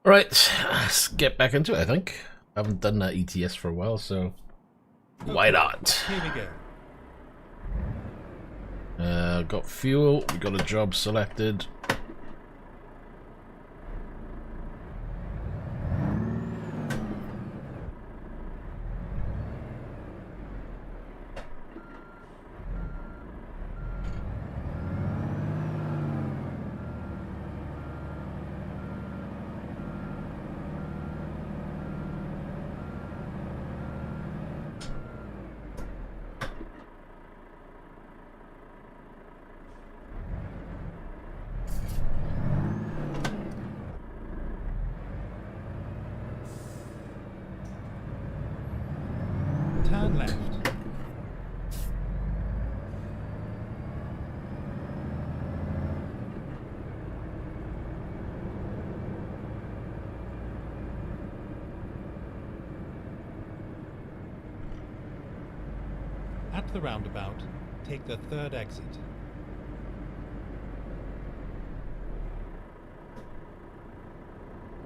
Right, let's get back into it, I think. I haven't done that ETS for a while, so why not? Here we go. Got fuel, we got a job selected. Turn left. At the roundabout, take the third exit.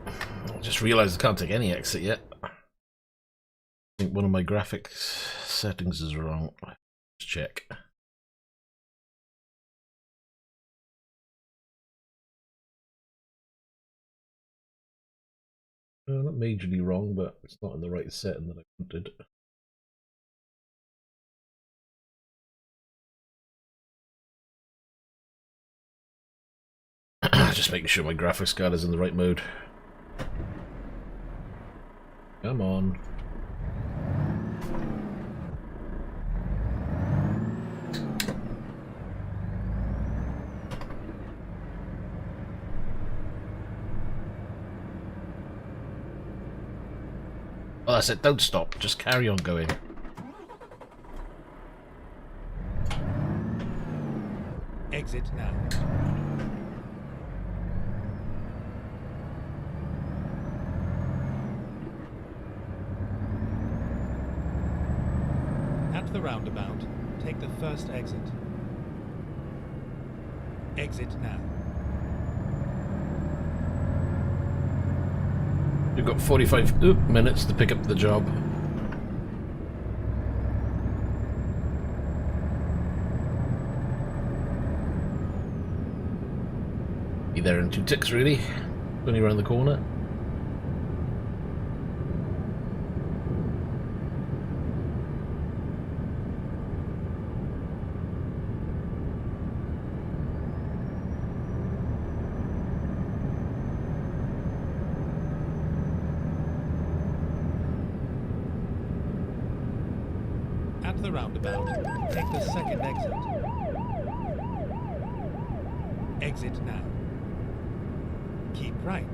I just realised I can't take any exit yet. I think one of my graphics settings is wrong. Let's check. Not majorly wrong, but it's not in the right setting that I wanted. Just making sure my graphics card is in the right mode. Come on. Oh, that's it. Don't stop. Just carry on going. Exit now. At the roundabout, take the first exit. Exit now. You've got 45 minutes to pick up the job. Be there in 2 ticks, really. Only around the corner. At the roundabout, take the second exit. Exit now. Keep right.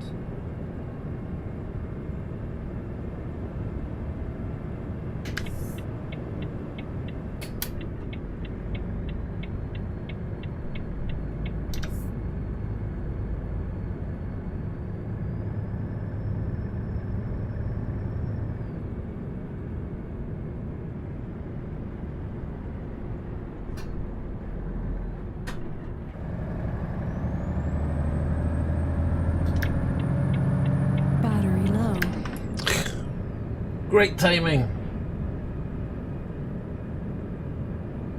Battery low. Great timing.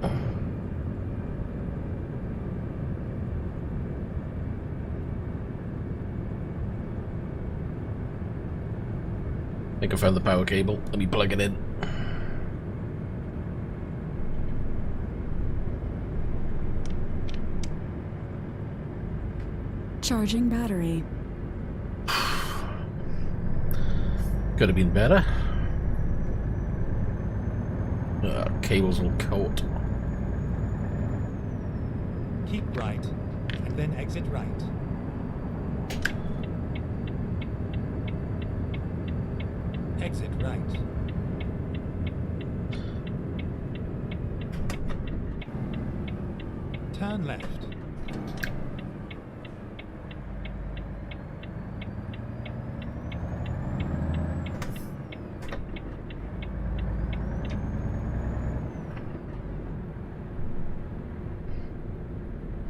I think I found the power cable. Let me plug it in. Charging battery. Could have been better. Cables all caught. Keep right, and then exit right. Exit right. Turn left.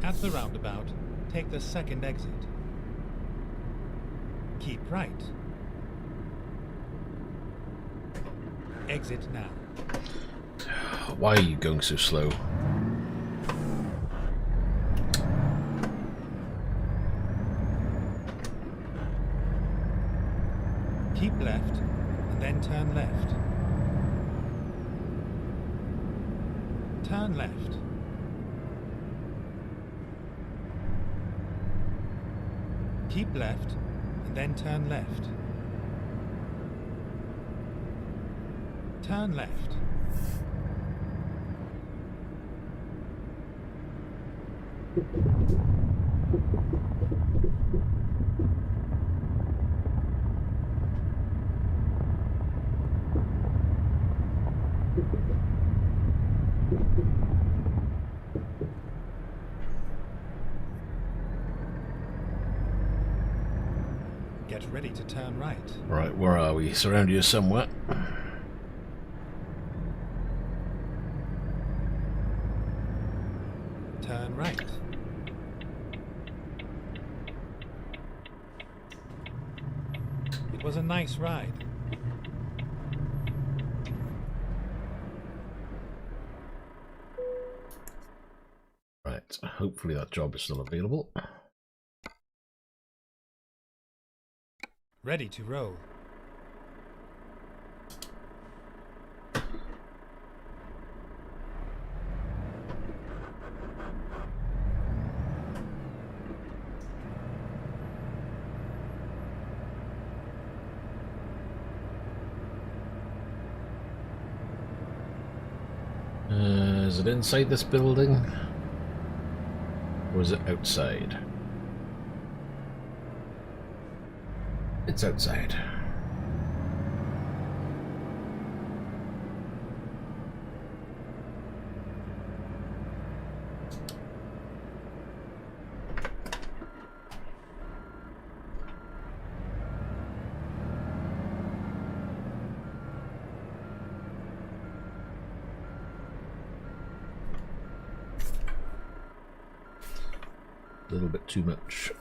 At the roundabout, take the second exit. Keep right. Exit now. Why are you going so slow? Keep left, and then turn left. Turn left. Keep left, and then turn left. Turn left. Get ready to turn right. Right, where are we? Surround you somewhere. Turn right. It was a nice ride. Right, hopefully that job is still available. Ready to roll. Is it inside this building? Or is it outside? It's outside. A little bit too much.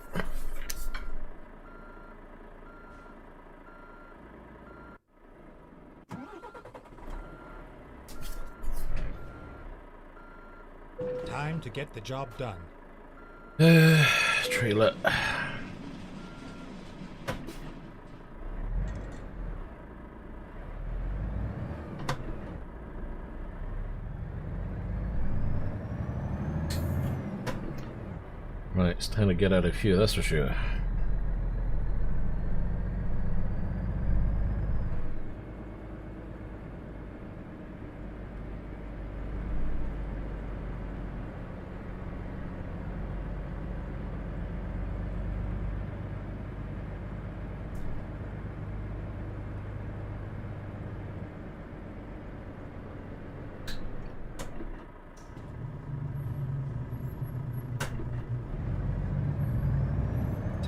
Time to get the job done. Trailer. Right, it's time to get out of here, that's for sure.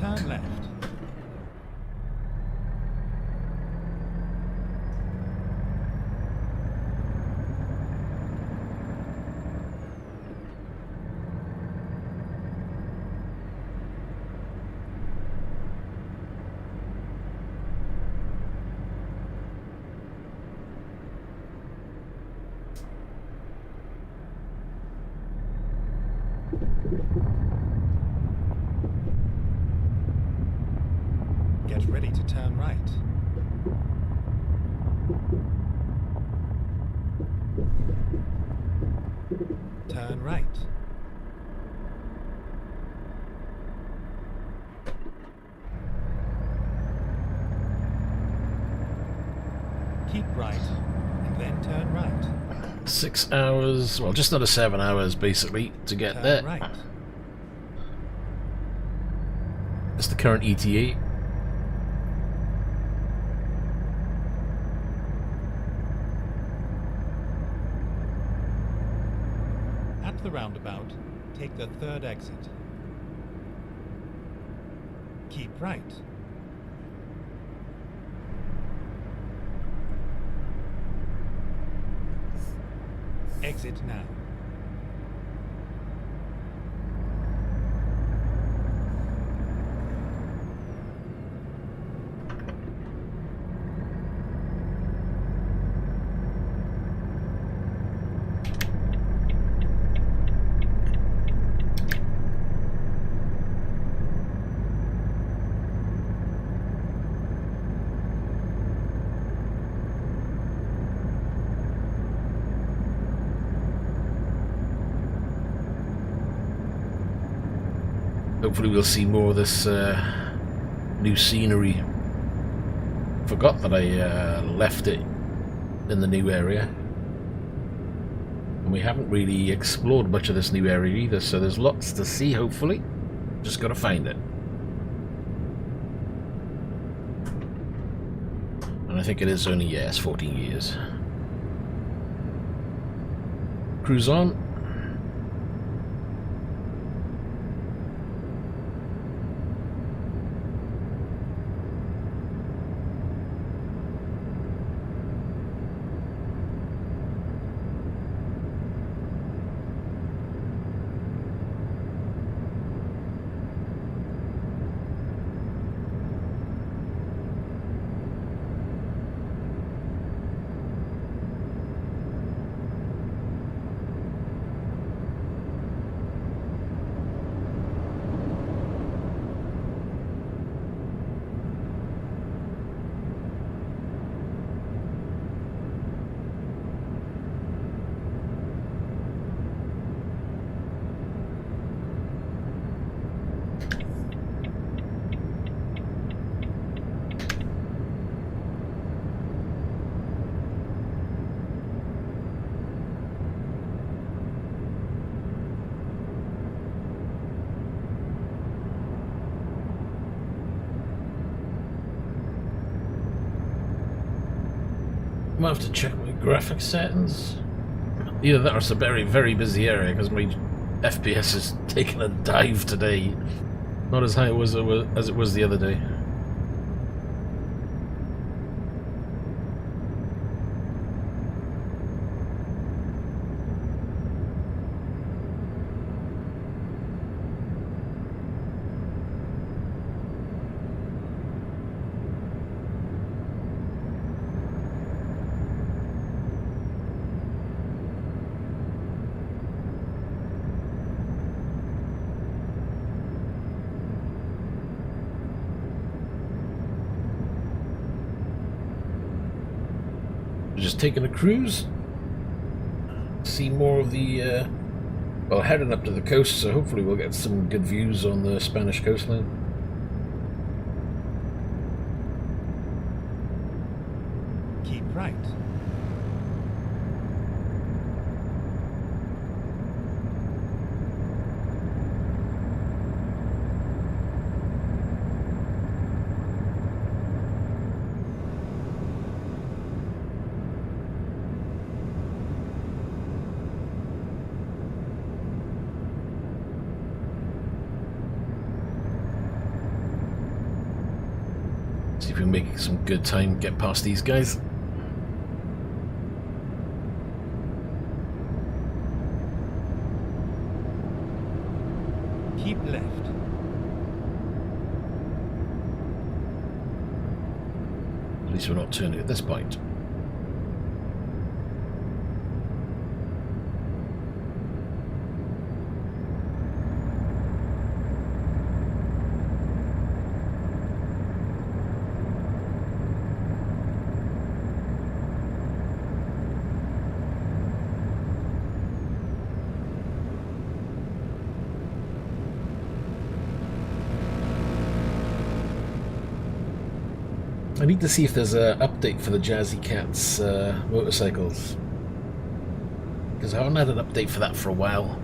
Turn left. Get ready to turn right. Turn right. Keep right, and then turn right. 6 hours, well, just under 7 hours basically to get Turn there. right. It's the current ETA. At the roundabout, take the third exit. Keep right. Exit now. Hopefully we'll see more of this new scenery. Forgot that I left it in the new area. And we haven't really explored much of this new area either, so there's lots to see, hopefully. Just gotta find it. And I think it is only, yes, 14 years. Cruise on. I might have to check my graphics settings. Either that or it's a very, very busy area because my FPS is taking a dive today. Not as high as it was the other day. Just taking a cruise, see more of the well, heading up to the coast, so hopefully we'll get some good views on the Spanish coastline. Keep right. See if we can make some good time, get past these guys. Keep left. At least we're not turning at this point. I need to see if there's an update for the Jazzy Cats motorcycles, because I haven't had an update for that for a while.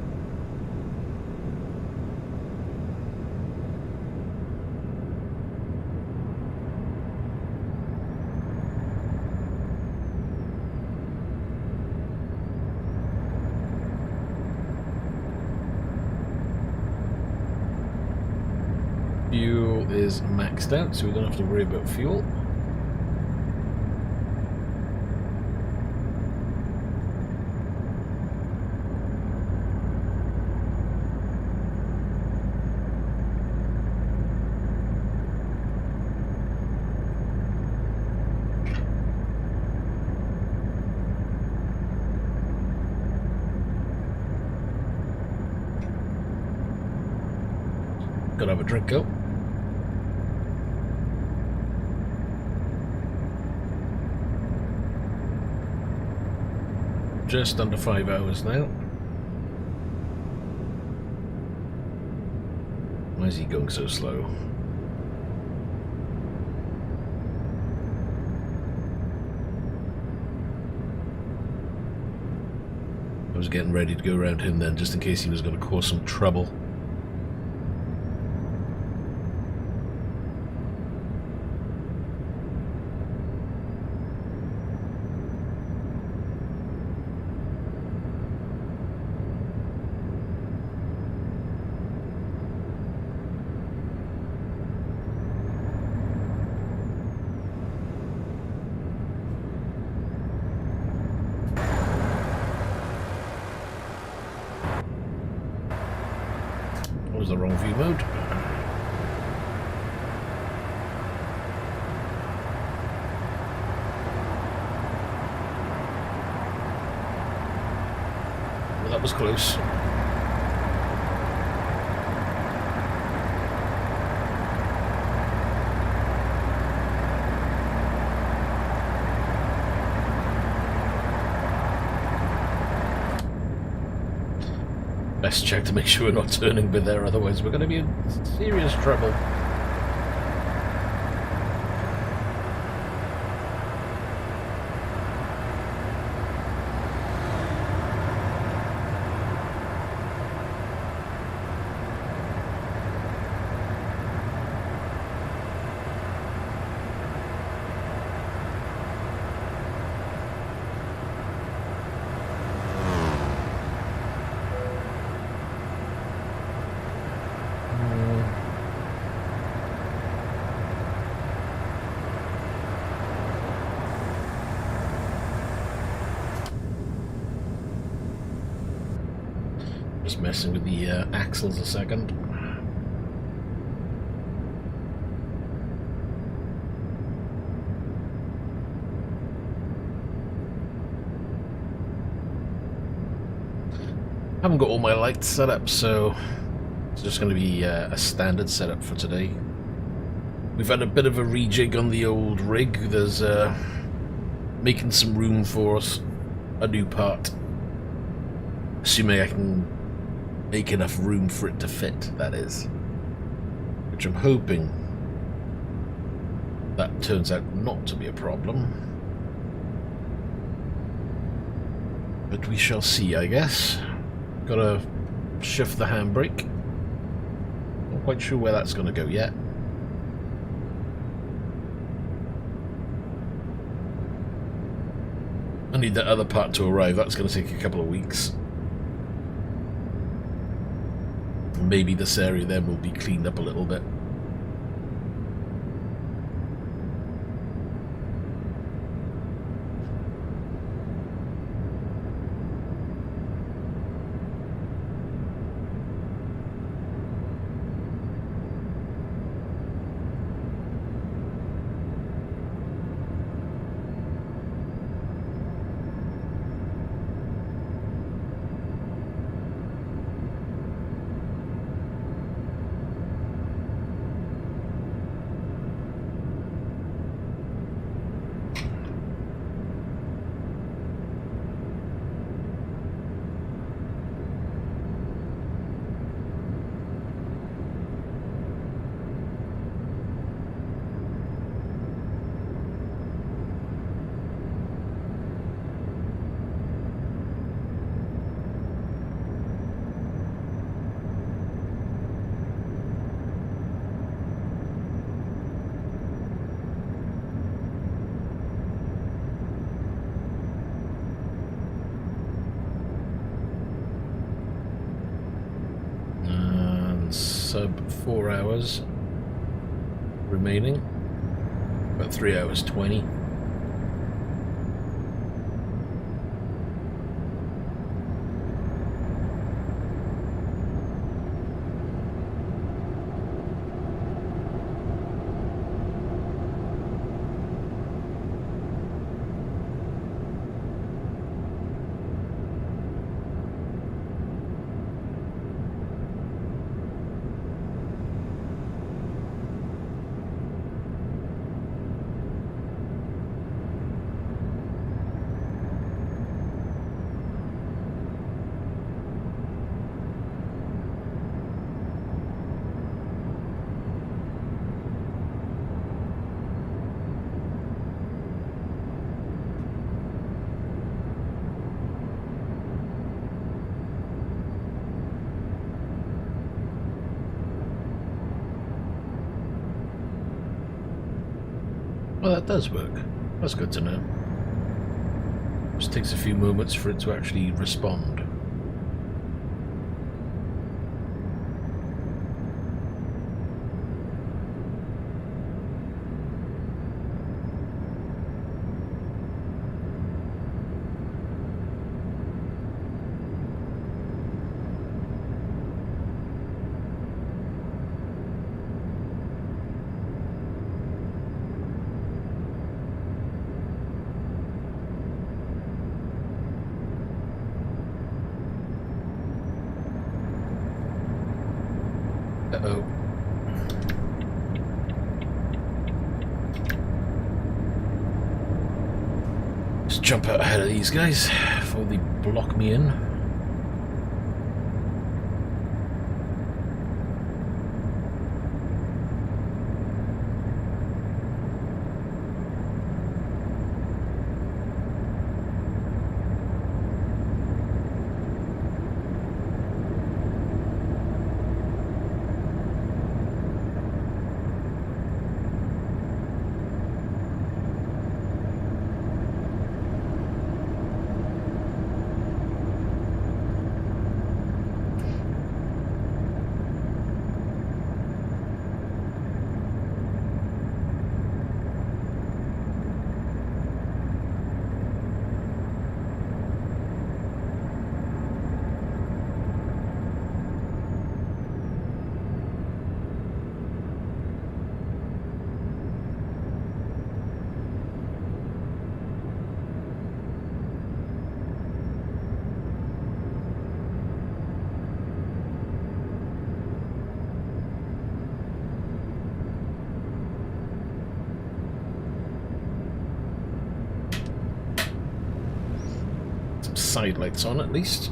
Fuel is maxed out, so we don't have to worry about fuel. Gotta have a drink up. Just under 5 hours now. My is he going so slow? I was getting ready to go around him then, just in case he was going to cause some trouble. Was the wrong view mode. Well, that was close. Best check to make sure we're not turning by there, otherwise we're going to be in serious trouble. Just messing with the axles a second. Haven't got all my lights set up, so it's just going to be a standard setup for today. We've had a bit of a rejig on the old rig. There's making some room for us, a new part. Assuming I can make enough room for it to fit, that is. Which I'm hoping that turns out not to be a problem. But we shall see, I guess. Gotta shift the handbrake. Not quite sure where that's gonna go yet. I need that other part to arrive. That's gonna take a couple of weeks. Maybe this area then will be cleaned up a little bit. Sub 4 hours remaining, about 3 hours 20. Well, that does work. That's good to know. Just takes a few moments for it to actually respond. Uh-oh. Just jump out ahead of these guys before they block me in. Side lights on at least.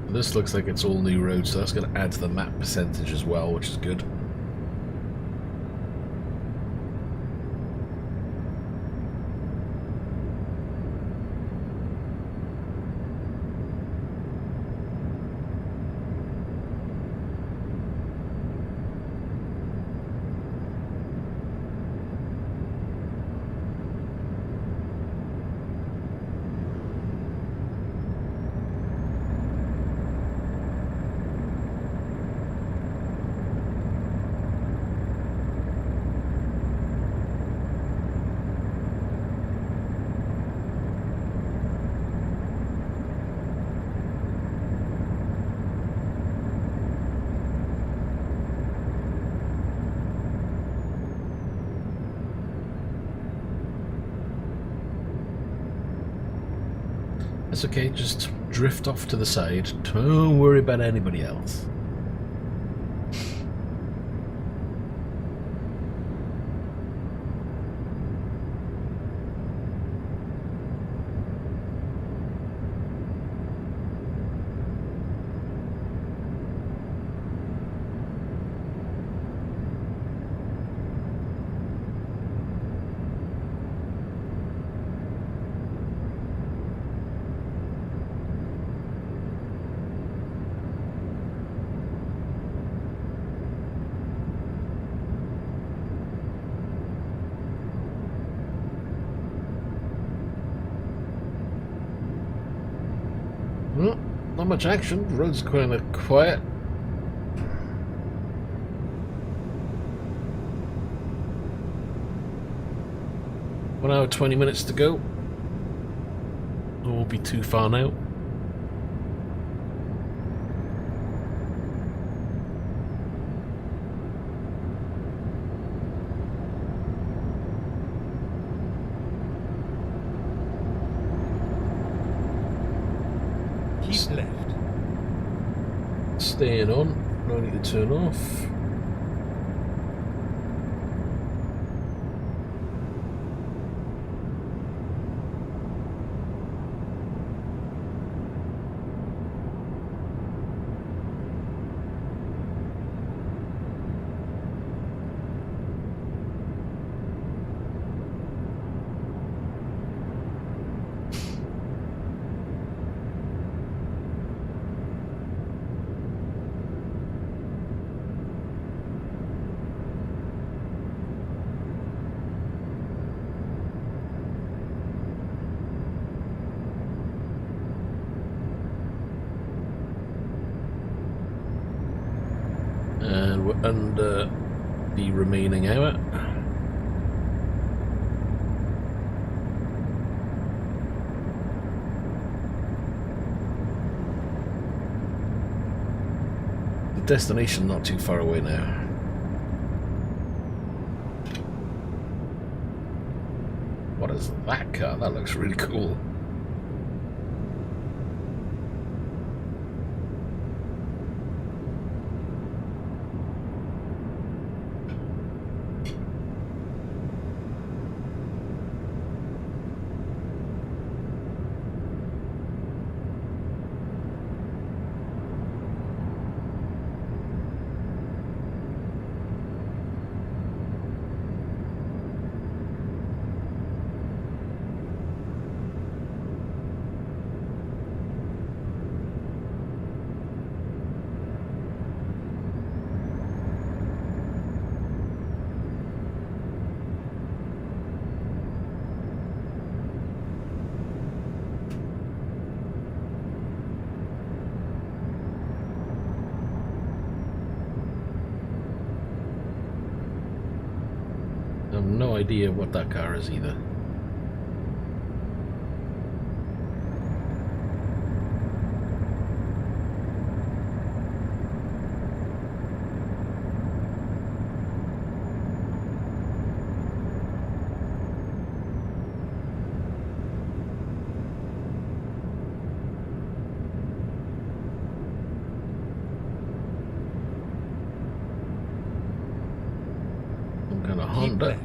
This looks like it's all new roads, so that's going to add to the map percentage as well, which is good. It's okay, just drift off to the side. Don't worry about anybody else. Well, not much action. The road's kind of quiet. One hour, 20 minutes to go. It won't be too far now. Keep left. Staying on. No need to turn off. And we're under the remaining hour. The destination not too far away now. What is that car? That looks really cool. I have no idea what that car is either. Some kind of Keep Honda. left.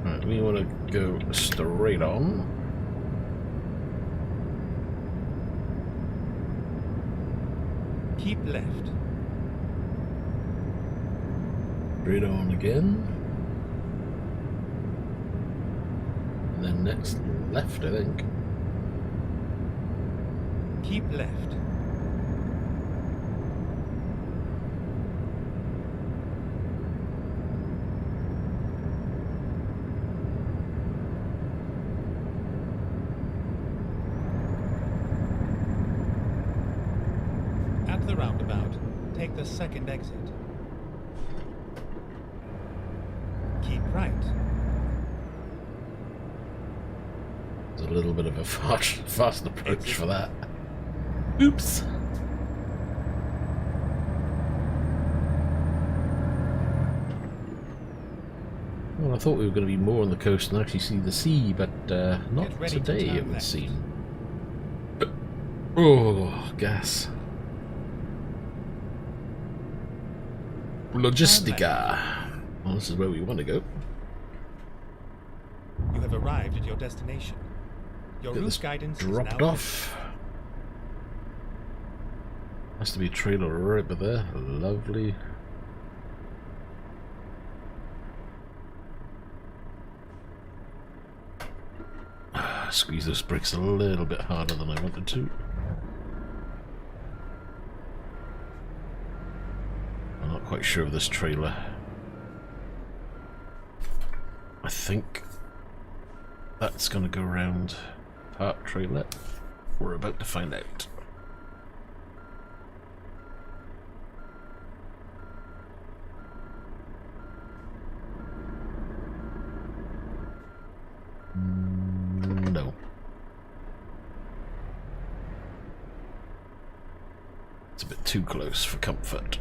Right, we want to go straight on. Keep left. Straight on again. And then next left, I think. Keep left. At the roundabout, take the second exit. Keep right. There's a little bit of a fast approach for that. Oops. Well, I thought we were going to be more on the coast and actually see the sea, but not Get ready to today, turn it would left. seem. Oh, gas. Logistica. Well, this is where we want to go. You have arrived at your destination. Your Get route this guidance is dropped now off. Has to be a trailer right by there. Lovely. Squeeze those brakes a little bit harder than I wanted to. I'm not quite sure of this trailer. I think that's going to go around park trailer. We're about to find out. No. It's a bit too close for comfort.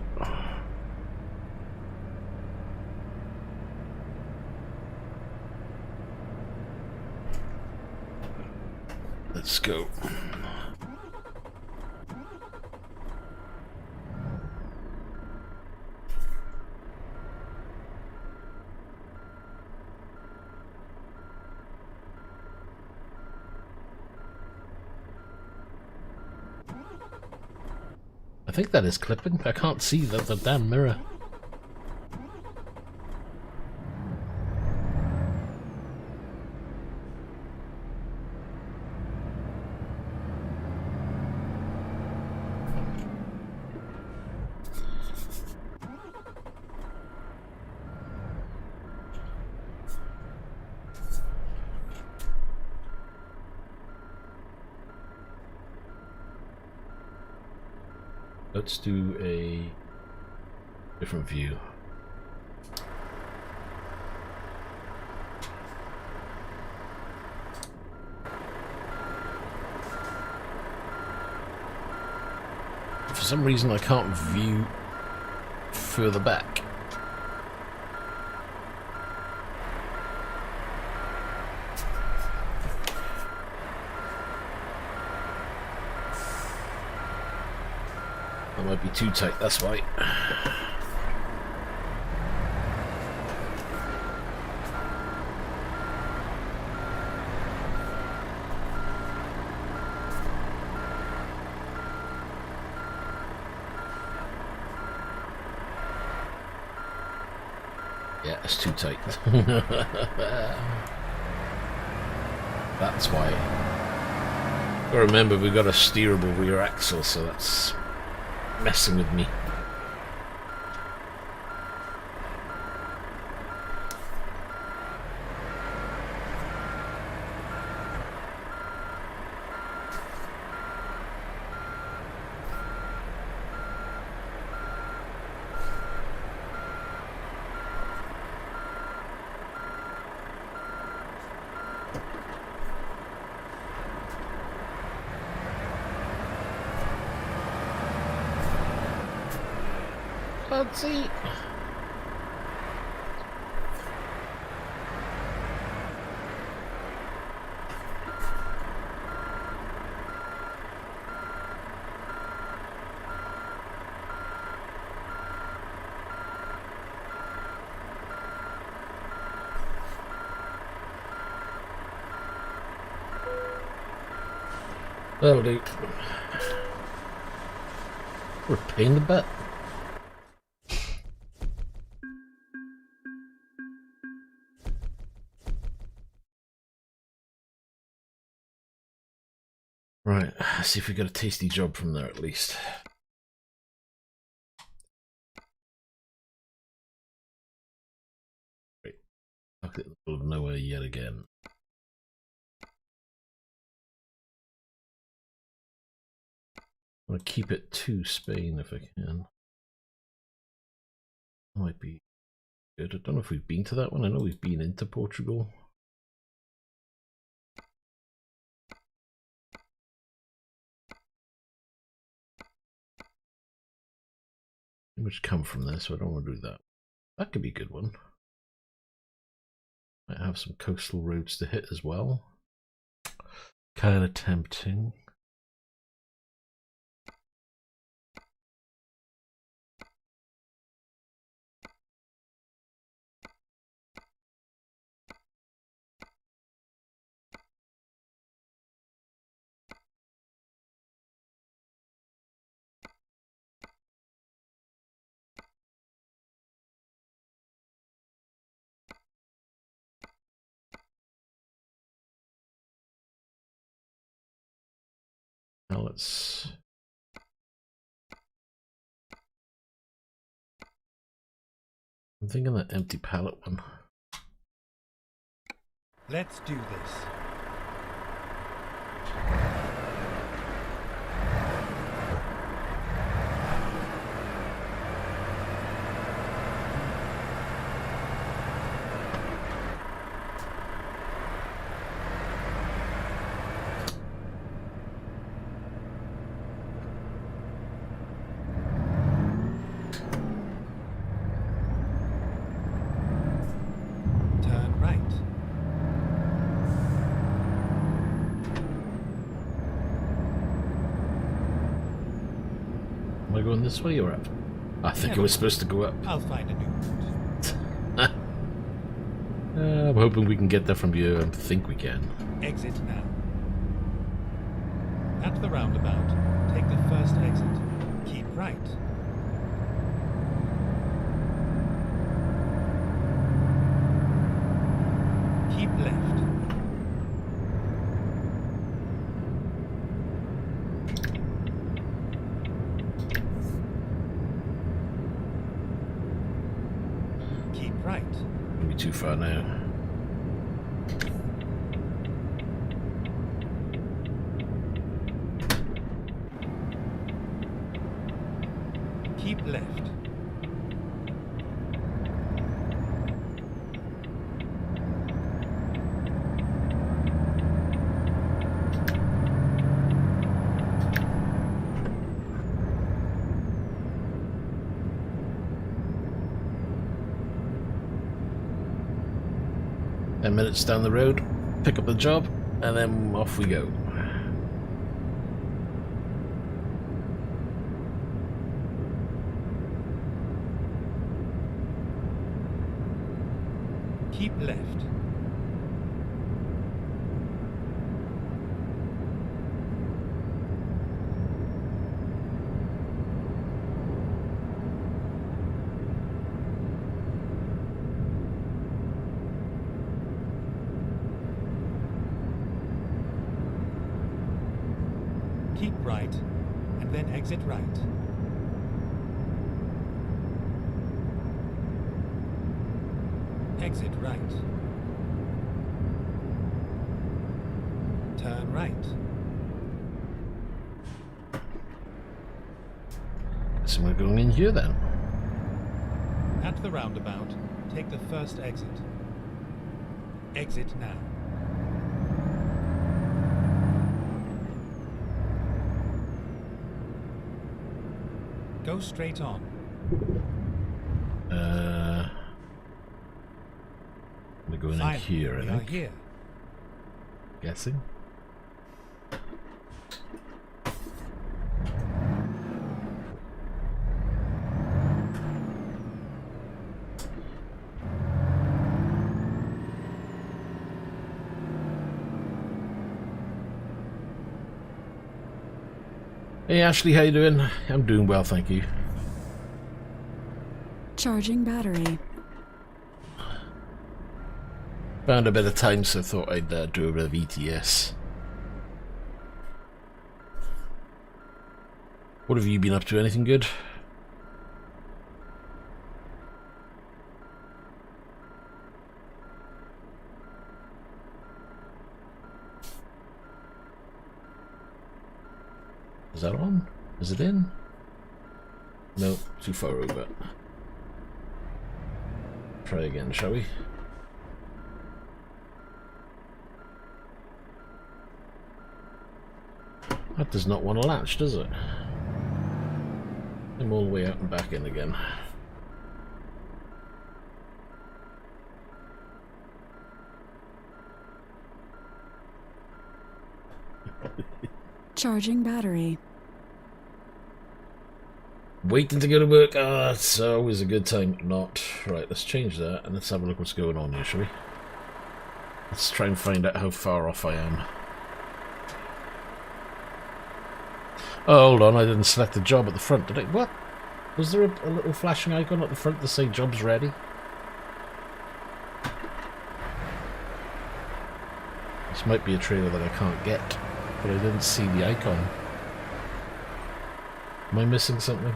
Let's go. I think that is clipping. I can't see the damn mirror. Let's do a different view. For some reason I can't view further back. That might be too tight, that's why. Yeah, it's too tight. That's why. But remember, we've got a steerable rear axle, so that's messing with me. Let's see. That'll do. We're a pain in the butt. Right, let's see if we got a tasty job from there at least. Right, stuck it in the middle of nowhere yet again. I'm gonna keep it to Spain if I can. Might be good. I don't know if we've been to that one. I know we've been into Portugal. Which come from there, so I don't want to do that. That could be a good one. Might have some coastal roads to hit as well. Kind of tempting. Now let's... I'm thinking that empty pallet one. Let's do this. I going this way or up? I think I was supposed to go up. I'll find a new route. I'm hoping we can get there from here. I think we can. Exit now. At the roundabout, take the first exit. Keep right. Keep left. Keep right. Maybe too far now. Keep left. Ten minutes down the road, pick up the job, and then off we go. Keep left. Keep right, and then exit right. Exit right. Turn right. So we're going in here then. At the roundabout, take the first exit. Exit now. Go straight on. We're going in Finally, here, we I are think. here. Guessing. Hey Ashley, how you doing? I'm doing well, thank you. Charging battery. Found a bit of time, so I thought I'd do a bit of ETS. What have you been up to? Anything good? Is that on? Is it in? No, too far over. Try again, shall we? That does not want to latch, does it? I'm all the way out and back in again. Charging battery. Waiting to go to work. Ah, it's always a good time. Not. Right, let's change that and let's have a look what's going on here, shall we? Let's try and find out how far off I am. Oh, hold on, I didn't select the job at the front, did I? What? Was there a little flashing icon at the front to say job's ready? This might be a trailer that I can't get, but I didn't see the icon. Am I missing something?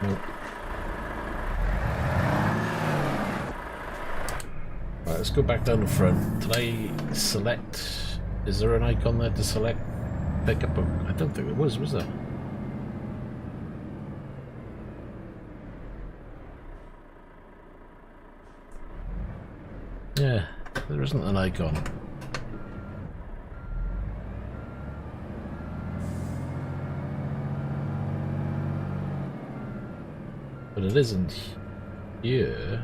Nope. Right, let's go back down the front. Did I select... Is there an icon there to select? Pick up a... I don't think there was there? Yeah, there isn't an icon. But it isn't here.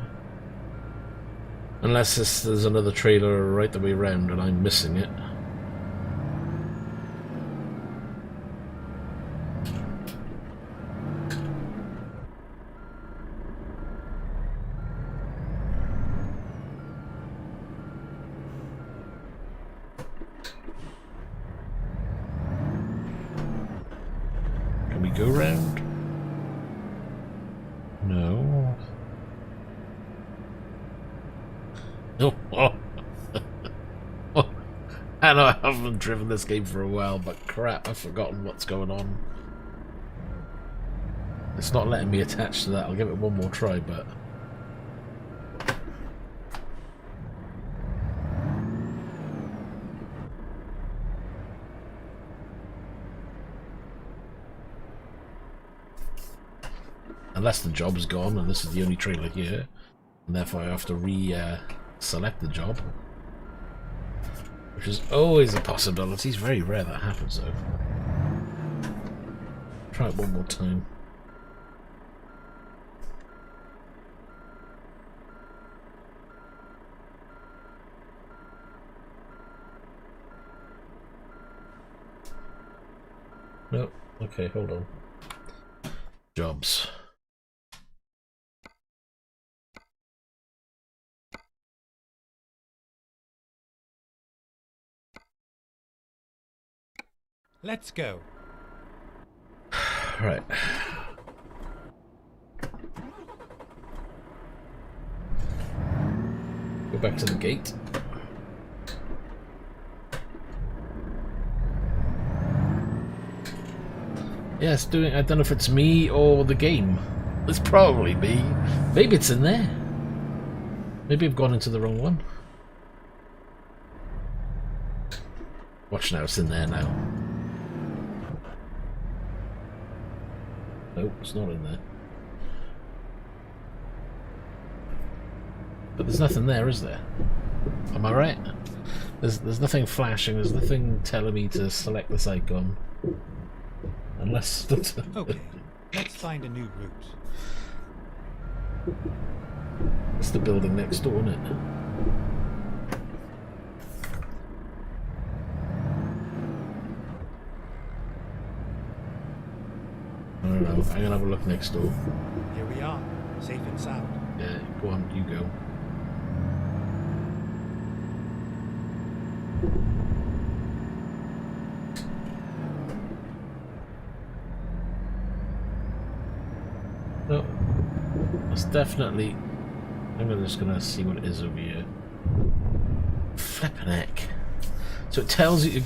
Unless there's another trailer right the way around and I'm missing it. Can we go round? No. Oh, oh. I know I haven't driven this game for a while, but crap, I've forgotten what's going on. It's not letting me attach to that. I'll give it one more try, but... Unless the job's gone and this is the only trailer here, and therefore I have to re-select the job. Which is always a possibility. It's very rare that happens though. Try it one more time. No, okay, hold on. Jobs. Let's go. Right. Go back to the gate. Yeah, it's doing. I don't know if it's me or the game. It's probably me. Maybe it's in there. Maybe I've gone into the wrong one. Watch now, it's in there now. Nope, it's not in there. But there's nothing there, is there? Am I right? There's nothing flashing, there's nothing telling me to select this icon. Unless... Okay, let's find a new route. It's the building next door, isn't it? I don't know, I'm gonna have a look next door. Here we are, safe and sound. Yeah, go on, you go. No, it's definitely... I'm just gonna see what it is over here. Flippin' heck. So it tells you to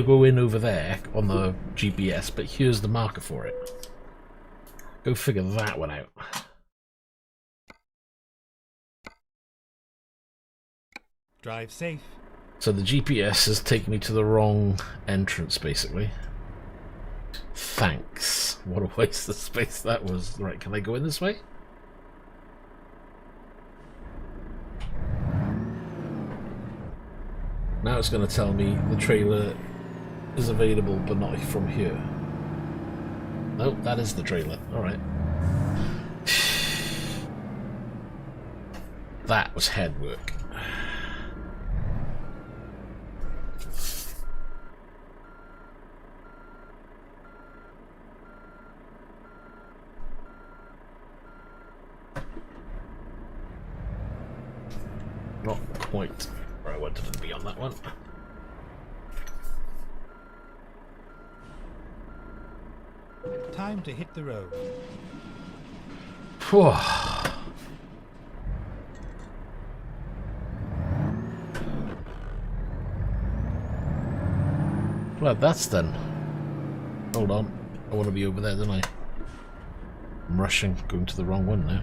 go in over there on the GPS, but here's the marker for it. Go figure that one out. Drive safe. So the GPS has taken me to the wrong entrance, basically. Thanks. What a waste of space that was. Right, can I go in this way? Now it's going to tell me the trailer is available, but not from here. Nope, that is the trailer. Alright. That was head work. Not quite where I wanted to be on that one. Time to hit the road. Whew. Glad that's done. Hold on. I want to be over there, don't I? I'm rushing, going to the wrong one now.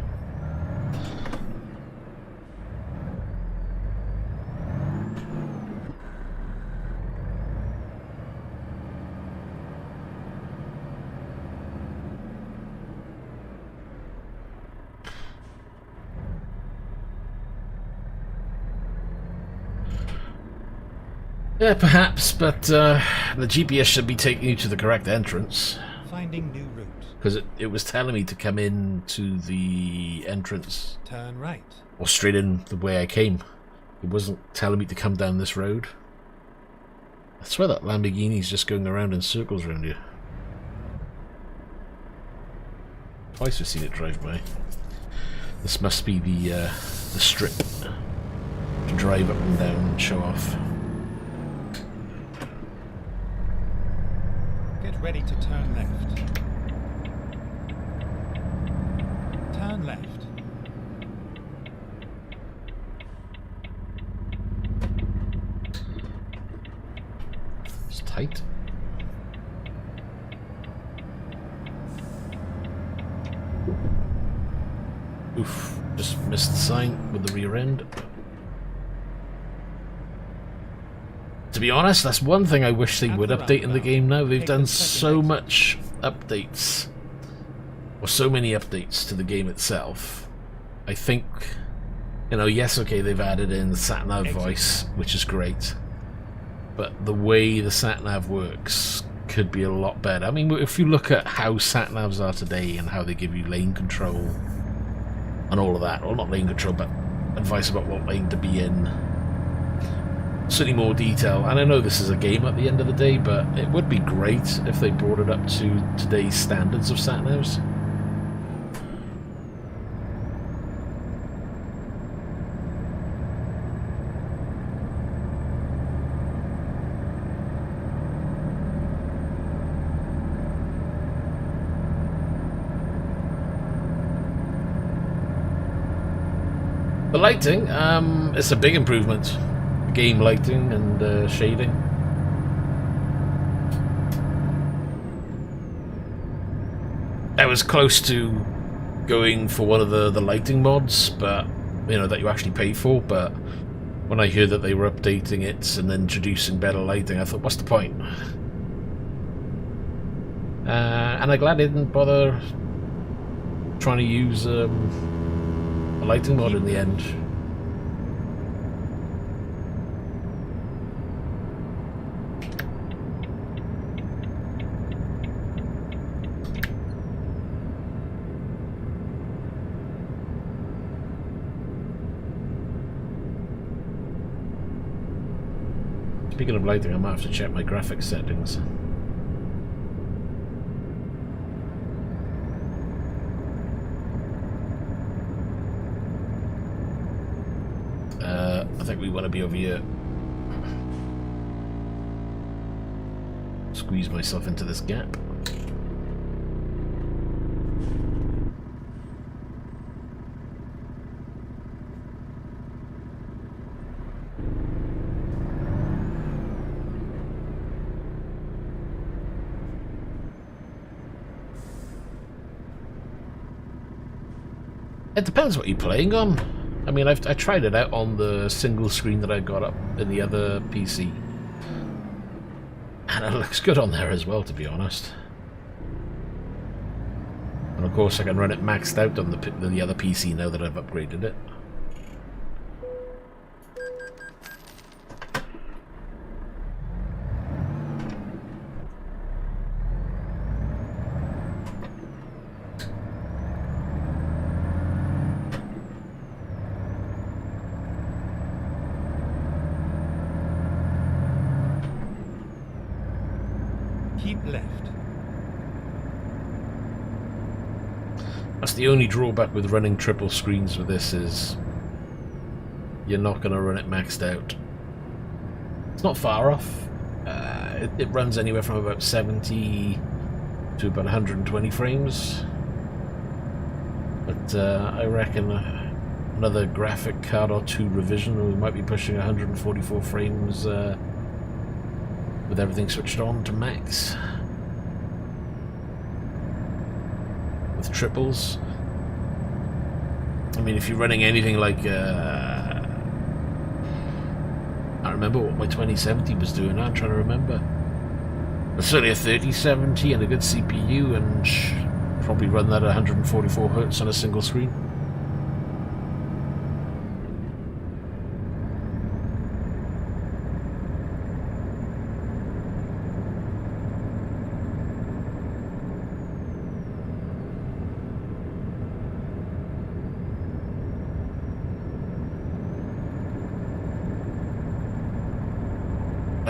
Yeah, perhaps, but the GPS should be taking you to the correct entrance. Finding new route. Because it was telling me to come in to the entrance. Turn right. Or straight in the way I came. It wasn't telling me to come down this road. I swear that Lamborghini's just going around in circles around here. Twice I've seen it drive by. This must be the strip to drive up and down and show off. Get ready to turn left. Turn left. It's tight. Oof, just missed the sign with the rear end. To be honest, that's one thing I wish they would update in the game now. They've done so much updates, or so many updates to the game itself. I think, you know, yes, okay, they've added in the sat-nav voice, which is great, but the way the sat-nav works could be a lot better. I mean, if you look at how sat-navs are today and how they give you lane control and all of that, well, not lane control, but advice about what lane to be in, certainly more detail. And I know this is a game at the end of the day, but it would be great if they brought it up to today's standards of sat-navs. The lighting, it's a big improvement. Game lighting and shading. I was close to going for one of the lighting mods, but you know, that you actually pay for, but when I heard that they were updating it and introducing better lighting, I thought, what's the point? And I'm glad I didn't bother trying to use a lighting mod in the end. Speaking of lighting, I might have to check my graphics settings. I think we want to be over here. Squeeze myself into this gap. It depends what you're playing on. I mean, I tried it out on the single screen that I got up in the other PC, and it looks good on there as well, to be honest. And of course I can run it maxed out on the other PC now that I've upgraded it. Keep left. That's the only drawback with running triple screens with this, is you're not going to run it maxed out. It's not far off. It runs anywhere from about 70 to about 120 frames. But I reckon another graphic card or two revision, and we might be pushing 144 frames with everything switched on to max. With triples. I mean, if you're running anything like I don't remember what my 2070 was doing. I'm trying to remember. But certainly a 3070 and a good CPU, and probably run that at 144 Hz on a single screen.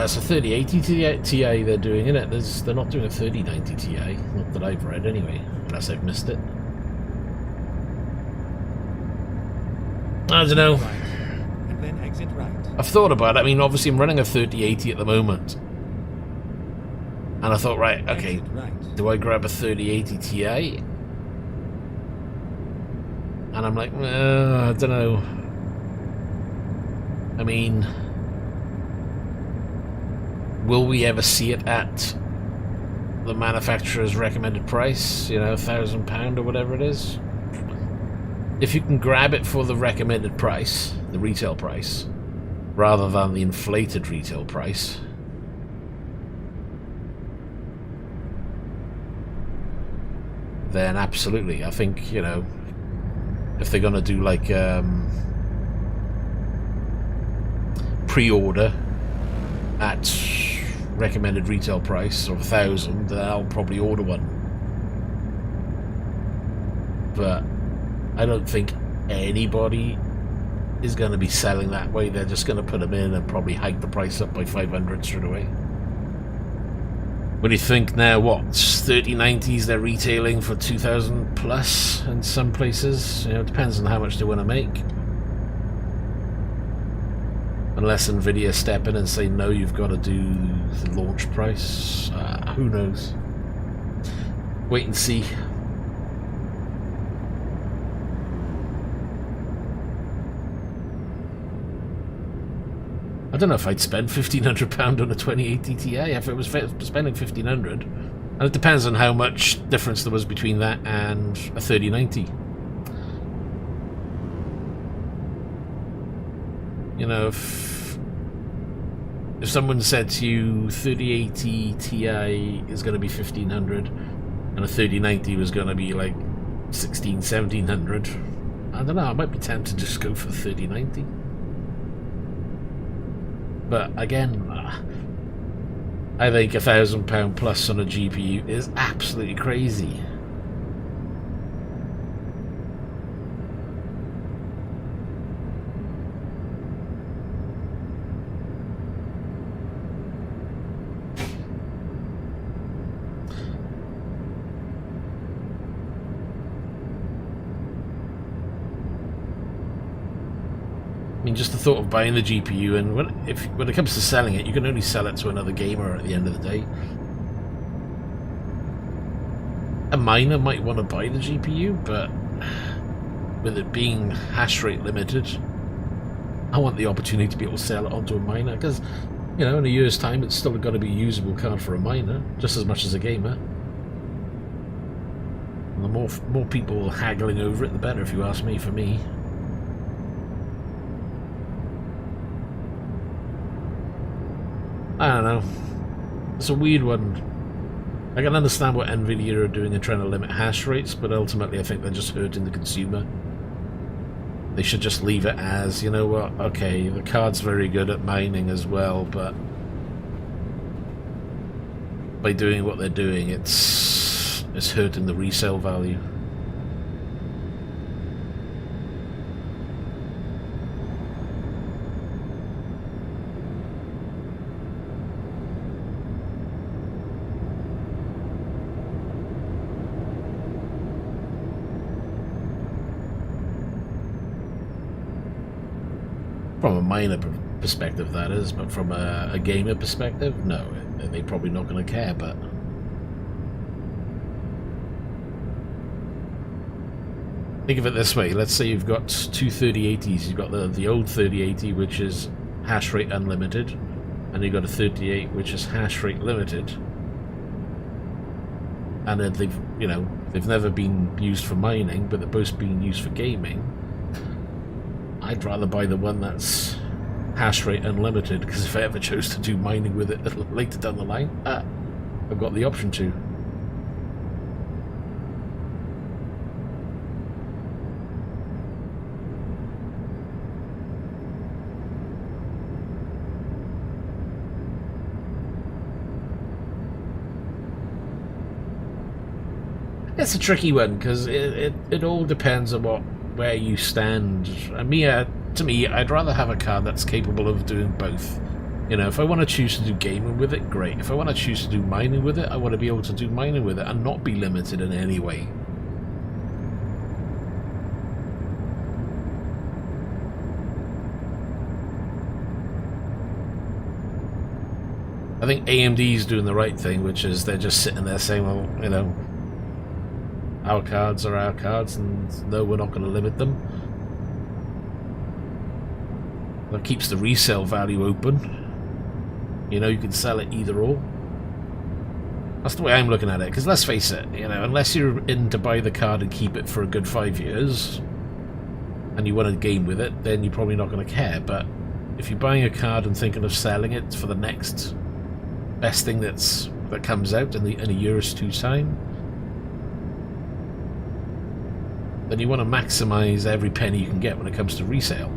That's a 3080 Ti they're doing, isn't it? They're not doing a 3090 Ti, not that I've read anyway, unless I've missed it. I don't know. Right. And then exit right. I've thought about it. I mean, obviously I'm running a 3080 at the moment. And I thought, right, okay, Exit right. do I grab a 3080 Ti? And I'm like, I don't know. I mean, will we ever see it at the manufacturer's recommended price? You know, £1,000 or whatever it is. If you can grab it for the recommended price, the retail price, rather than the inflated retail price, then absolutely. I think, you know, if they're going to do like pre-order at recommended retail price of 1,000, then I'll probably order one. But I don't think anybody is going to be selling that way. They're just going to put them in and probably hike the price up by 500 straight away. When you think now, what, 3090s they're retailing for 2,000 plus in some places. You know, it depends on how much they want to make. Unless Nvidia step in and say, no, you've got to do the launch price. Who knows? Wait and see. I don't know if I'd spend £1,500 on a 2080 Ti if it was spending £1,500. And it depends on how much difference there was between that and a 3090. You know, if someone said to you 3080 Ti is going to be 1,500 and a 3090 was going to be like 1,700, I don't know, I might be tempted to just go for the 3090. But again, I think £1,000 plus on a GPU is absolutely crazy. I mean, just the thought of buying the GPU, and when it comes to selling it, you can only sell it to another gamer at the end of the day. A miner might want to buy the GPU, but with it being hash rate limited, I want the opportunity to be able to sell it onto a miner, because, you know, in a year's time, it's still got to be a usable card for a miner, just as much as a gamer. And the more people haggling over it, the better, if you ask me, for me. I don't know. It's a weird one. I can understand what Nvidia are doing and trying to limit hash rates, but ultimately I think they're just hurting the consumer. They should just leave it as, you know what, okay, the card's very good at mining as well, but by doing what they're doing, it's hurting the resale value. From a miner perspective, that is, but from a gamer perspective, no, they're probably not going to care. But think of it this way: let's say you've got two 3080s. You've got the old 3080, which is hash rate unlimited, and you've got a 38, which is hash rate limited. And then they've never been used for mining, but they're both being used for gaming. I'd rather buy the one that's hash rate unlimited, because if I ever chose to do mining with it later down the line, I've got the option to. It's a tricky one, because it all depends on where you stand. To me, I'd rather have a card that's capable of doing both. You You know, if I want to choose to do gaming with it, great. If I want to choose to do mining with it, I want to be able to do mining with it and not be limited in any way. I think AMD's doing the right thing, which is they're just sitting there saying, well, you know, our cards are our cards, and no, we're not going to limit them. That keeps the resale value open. You know, you can sell it either or. That's the way I'm looking at it, because let's face it, you know, unless you're in to buy the card and keep it for a good 5 years, and you want to game with it, then you're probably not going to care. But if you're buying a card and thinking of selling it for the next best thing that comes out in a year or two's time, then you want to maximize every penny you can get when it comes to resale.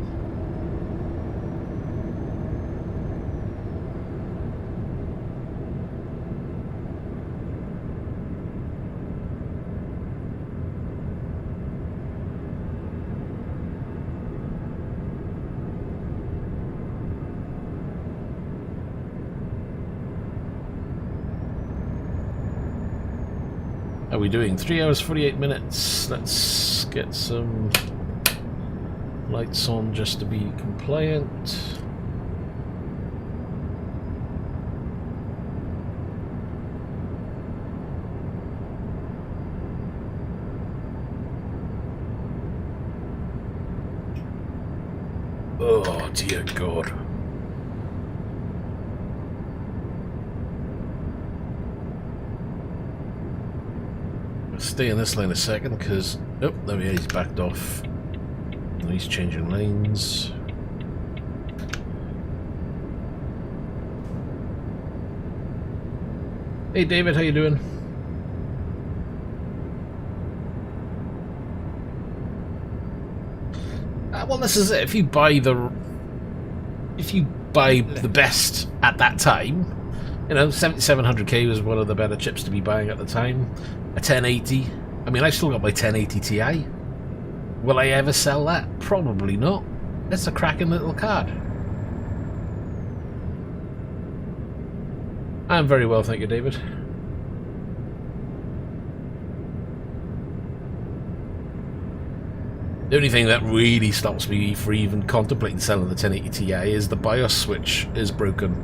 How are we doing? 3 hours 48 minutes. Let's get some lights on just to be compliant. Oh dear God. Stay in this lane a second, because oh, there he is, he's backed off. And he's changing lanes. Hey David, how you doing? Well, this is it. If you buy the best at that time, you know, 7700K was one of the better chips to be buying at the time. A 1080. I mean, I've still got my 1080 Ti. Will I ever sell that? Probably not. It's a cracking little card. I'm very well, thank you, David. The only thing that really stops me from even contemplating selling the 1080 Ti is the BIOS switch is broken.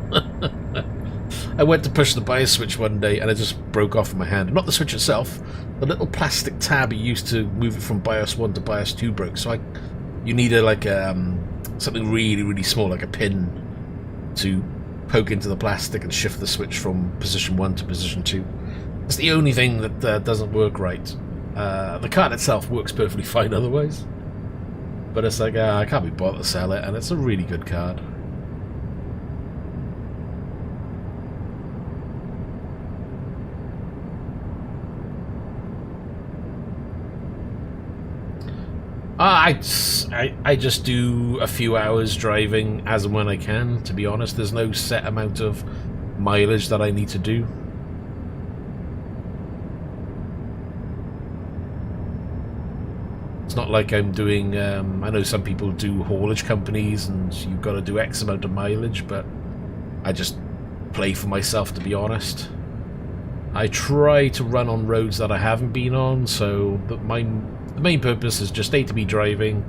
I went to push the BIOS switch one day and it just broke off in my hand. Not the switch itself, the little plastic tab you used to move it from BIOS 1 to BIOS 2 broke. So you need something really, really small, like a pin, to poke into the plastic and shift the switch from position 1 to position 2. It's the only thing that doesn't work right. The card itself works perfectly fine otherwise. But it's like, I can't be bothered to sell it, and it's a really good card. I just do a few hours driving as and when I can, to be honest. There's no set amount of mileage that I need to do. It's not like I'm doing, I know some people do haulage companies and you've got to do X amount of mileage, but I just play for myself, to be honest. I try to run on roads that I haven't been on, so the main purpose is just A, to be driving,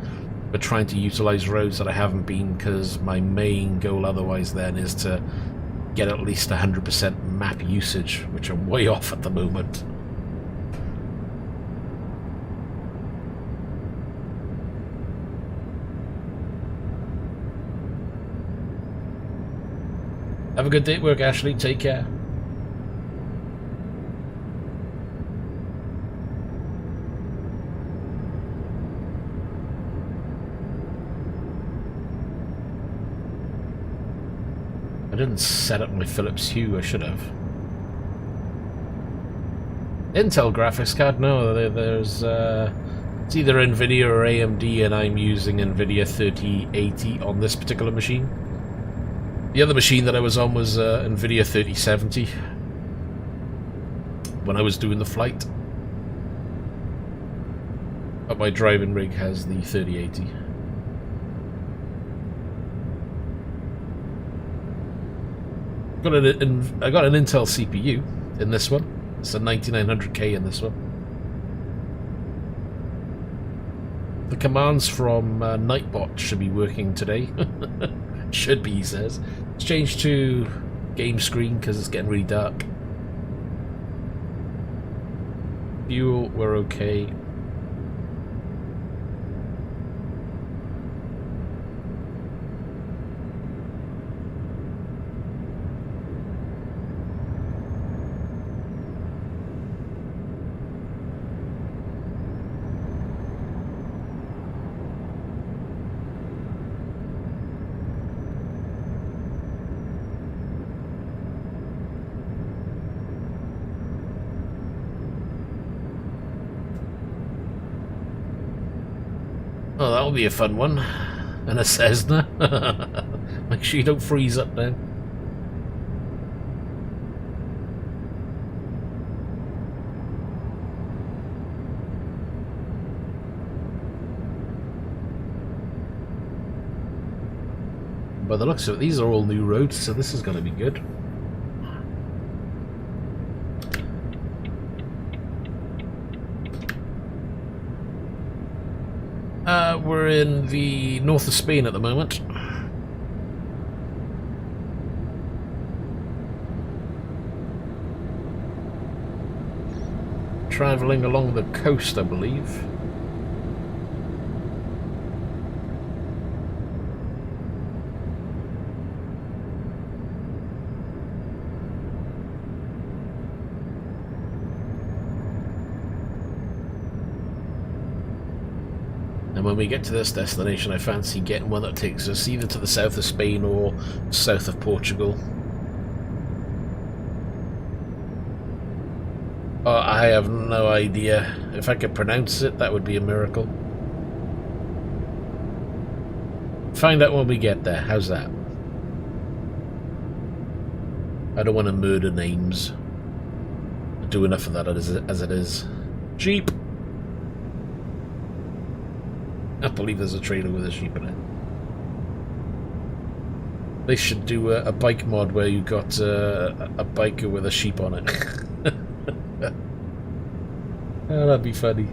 but trying to utilize roads that I haven't been, because my main goal otherwise then is to get at least 100% map usage, which I'm way off at the moment. Have a good day at work, Ashley. Take care. I didn't set up my Philips Hue, I should have. Intel graphics card? No, there's it's either NVIDIA or AMD, and I'm using NVIDIA 3080 on this particular machine. The other machine that I was on was NVIDIA 3070 when I was doing the flight. But my driving rig has the 3080. I got an Intel CPU in this one. It's a 9900K in this one. The commands from Nightbot should be working today. Should be, he says. Let's change to game screen because it's getting really dark. Fuel, we're okay. Oh, that'll be a fun one. And a Cessna. Make sure you don't freeze up now. By the looks of it, these are all new roads, so this is going to be good. We're in the north of Spain at the moment. Travelling along the coast, I believe. When we get to this destination, I fancy getting one that takes us either to the south of Spain or south of Portugal. Oh, I have no idea. If I could pronounce it, that would be a miracle. Find out when we get there. How's that? I don't want to murder names. I do enough of that as it is. Jeep! I believe there's a trailer with a sheep in it. They should do a bike mod where you got a biker with a sheep on it. Oh, that'd be funny.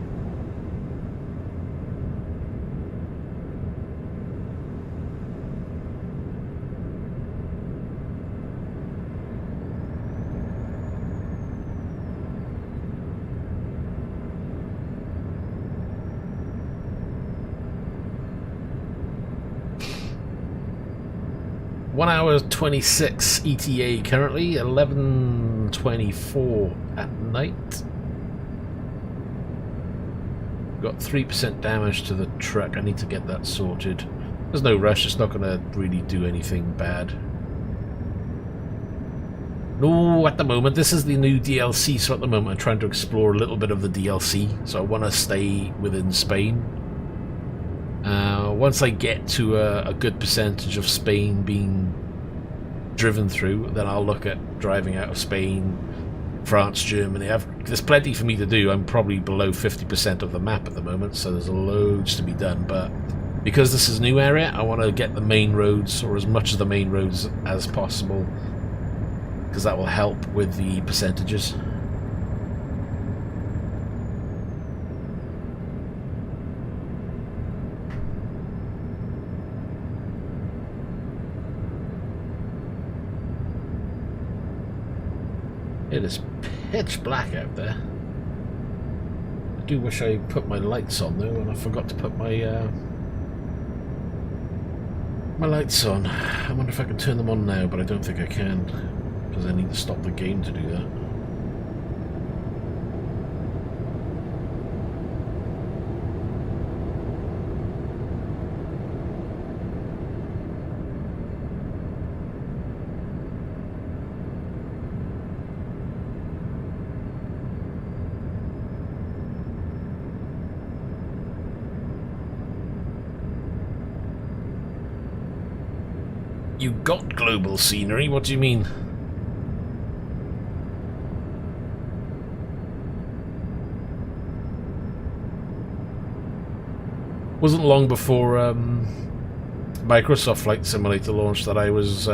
One hour 26 ETA currently, 11:24 at night. Got 3% damage to the truck. I need to get that sorted. There's no rush, it's not going to really do anything bad. No, at the moment, this is the new DLC, so at the moment I'm trying to explore a little bit of the DLC, so I want to stay within Spain. Once I get to a good percentage of Spain being driven through, then I'll look at driving out of Spain, France, Germany. There's plenty for me to do. I'm probably below 50% of the map at the moment, so there's loads to be done. But because this is a new area, I want to get the main roads, or as much of the main roads as possible, because that will help with the percentages. It is pitch black out there. I do wish I put my lights on though, and I forgot to put my my lights on. I wonder if I can turn them on now, but I don't think I can, because I need to stop the game to do that. You got global scenery? What do you mean? Wasn't long before Microsoft Flight Simulator launched that I was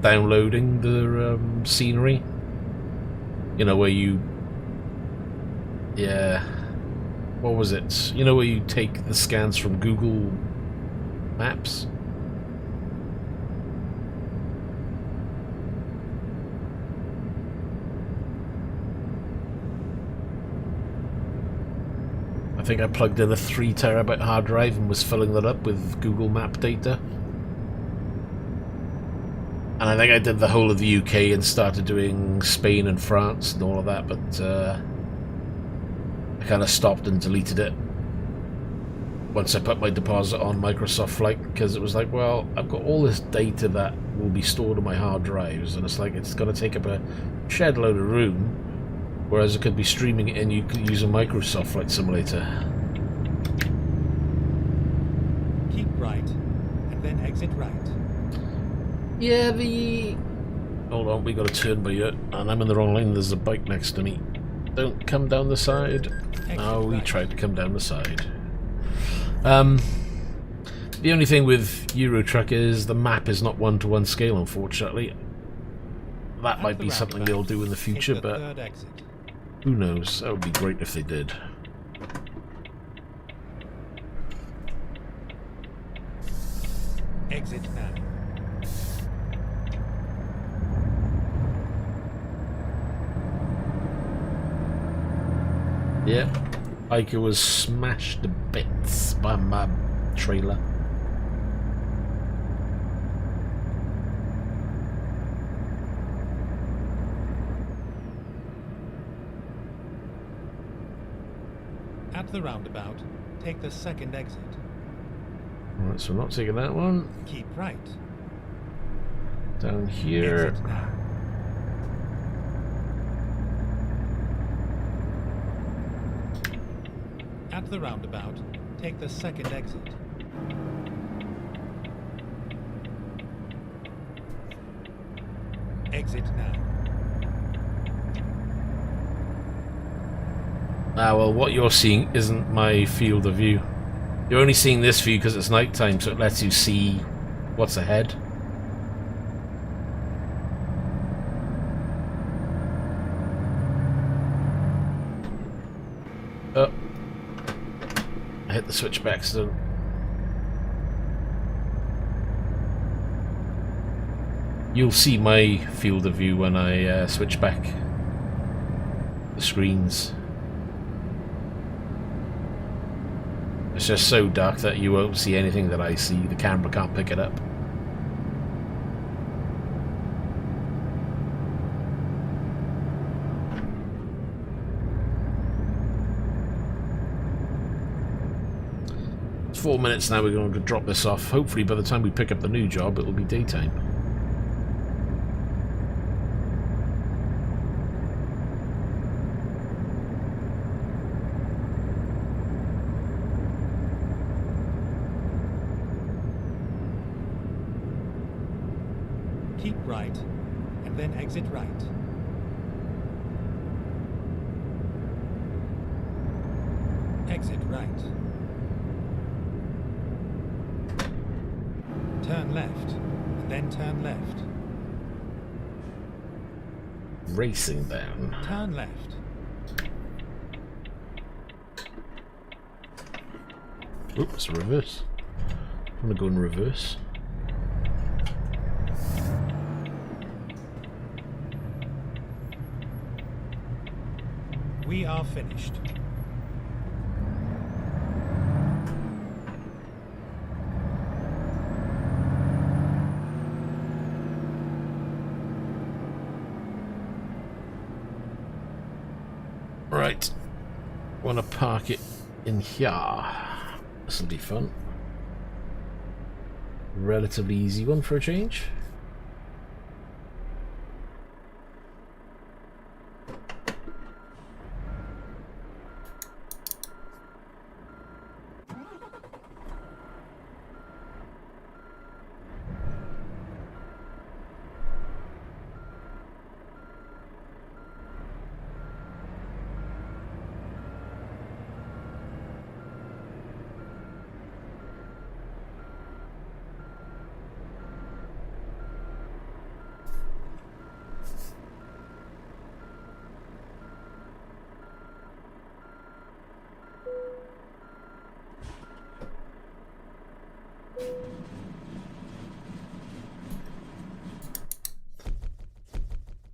downloading the scenery. You know, where you... Yeah... What was it? You know where you take the scans from Google Maps? I think I plugged in a 3 terabyte hard drive and was filling that up with Google Map data. And I think I did the whole of the UK and started doing Spain and France and all of that, but I kind of stopped and deleted it once I put my deposit on Microsoft Flight, because it was like, well, I've got all this data that will be stored on my hard drives, and it's like it's going to take up a shed load of room, whereas it could be streaming it in you could use a Microsoft Flight Simulator. Keep right, and then exit right. Yeah, hold on, we got to turn by here, and I'm in the wrong lane. There's a bike next to me. Don't come down the side. Oh, we tried to come down the side. The only thing with Euro Truck is the map is not 1-to-1 scale, unfortunately. That might be something they'll do in the future, but who knows? That would be great if they did. Exit now. Yeah, Ica was smashed to bits by my trailer. At the roundabout, take the second exit. Alright, so we're not taking that one. Keep right. Down here. Exit now. At the roundabout, take the second exit. Exit now. Ah, well, what you're seeing isn't my field of view. You're only seeing this view because it's nighttime, so it lets you see what's ahead. Oh. I hit the switch by accident. You'll see my field of view when I switch back the screens. It's just so dark that you won't see anything that I see. The camera can't pick it up. It's 4 minutes now. We're going to drop this off. Hopefully by the time we pick up the new job, it will be daytime. Keep right, and then exit right. Exit right. Turn left, and then turn left. Racing down. Turn left. Oops, it's a reverse. I'm going to go in reverse. We are finished. Right. Want to park it in here. This will be fun. Relatively easy one for a change.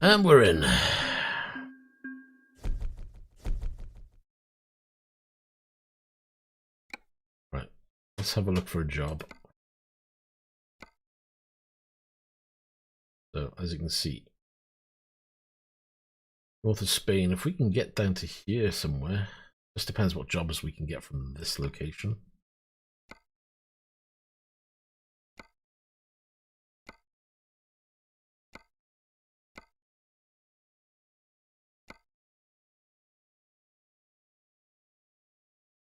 And we're in. Right, let's have a look for a job. So, as you can see, north of Spain, if we can get down to here somewhere, just depends what jobs we can get from this location.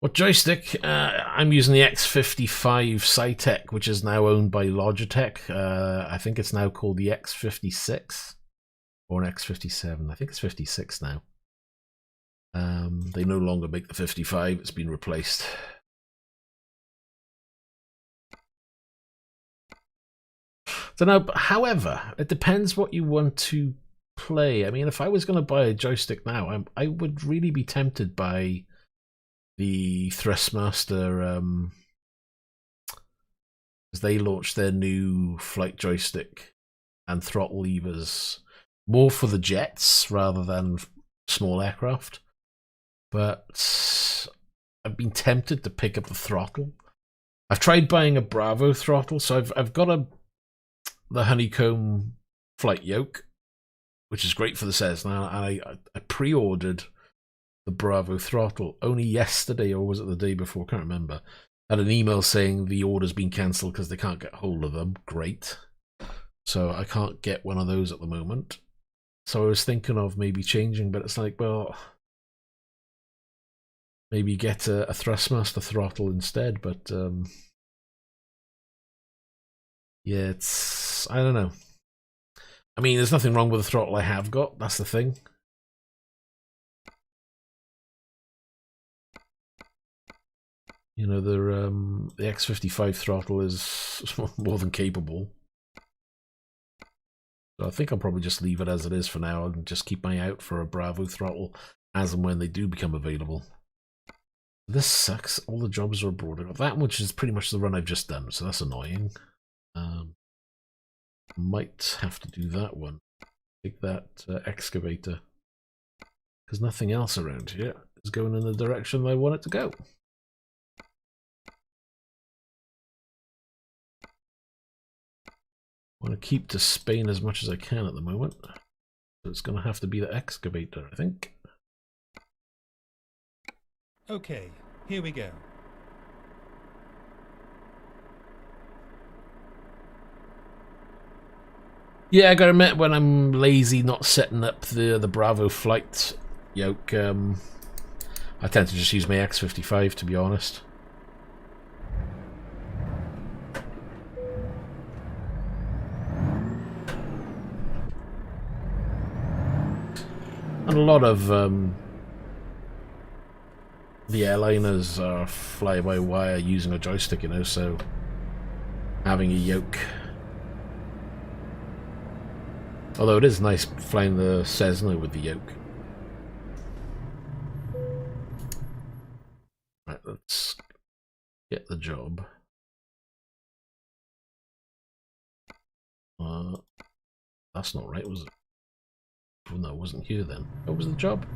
What joystick? I'm using the X55 Cytec, which is now owned by Logitech. I think it's now called the X56 or an X57. I think it's 56 now. They no longer make the 55. It's been replaced. Don't know. However, it depends what you want to play. I mean, if I was going to buy a joystick now, I would really be tempted by the Thrustmaster, as they launched their new flight joystick and throttle levers more for the jets rather than small aircraft. But I've been tempted to pick up the throttle. I've tried buying a Bravo throttle, so I've got the honeycomb flight yoke, which is great for the Cessna, and I pre-ordered the Bravo throttle only yesterday, or was it the day before? I can't remember. I had an email saying the order's been cancelled because they can't get hold of them. Great. So I can't get one of those at the moment. So I was thinking of maybe changing, but it's like, well, maybe get a Thrustmaster throttle instead. But yeah, it's, I don't know. I mean, there's nothing wrong with the throttle I have got. That's the thing. You know, the X55 throttle is more than capable. So I think I'll probably just leave it as it is for now and just keep my eye out for a Bravo throttle as and when they do become available. This sucks. All the jobs are abroad. I got that, which is pretty much the run I've just done, so that's annoying. Might have to do that one. Take that excavator. Because nothing else around here is going in the direction I want it to go. I want to keep to Spain as much as I can at the moment. So it's going to have to be the excavator, I think. Okay, here we go. Yeah, I gotta admit, when I'm lazy not setting up the Bravo flight yoke, I tend to just use my X55, to be honest. And a lot of the airliners are fly-by-wire using a joystick, you know, so having a yoke. Although it is nice flying the Cessna with the yoke. Right, let's get the job. That's not right, was it? Oh, no, it wasn't here then. What was the job?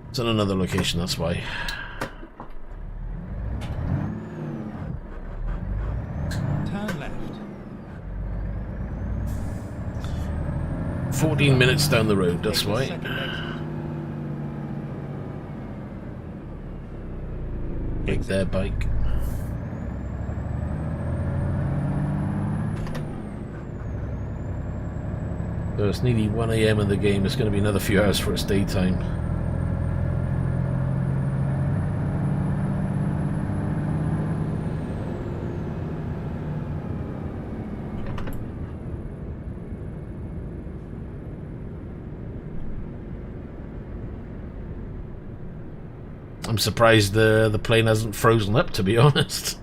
It's in another location, that's why. Turn left. 14 minutes down the road, that's Take the why. second exit. Take their bike. So it's nearly 1 AM in the game. It's going to be another few hours for its daytime. I'm surprised the plane hasn't frozen up, to be honest.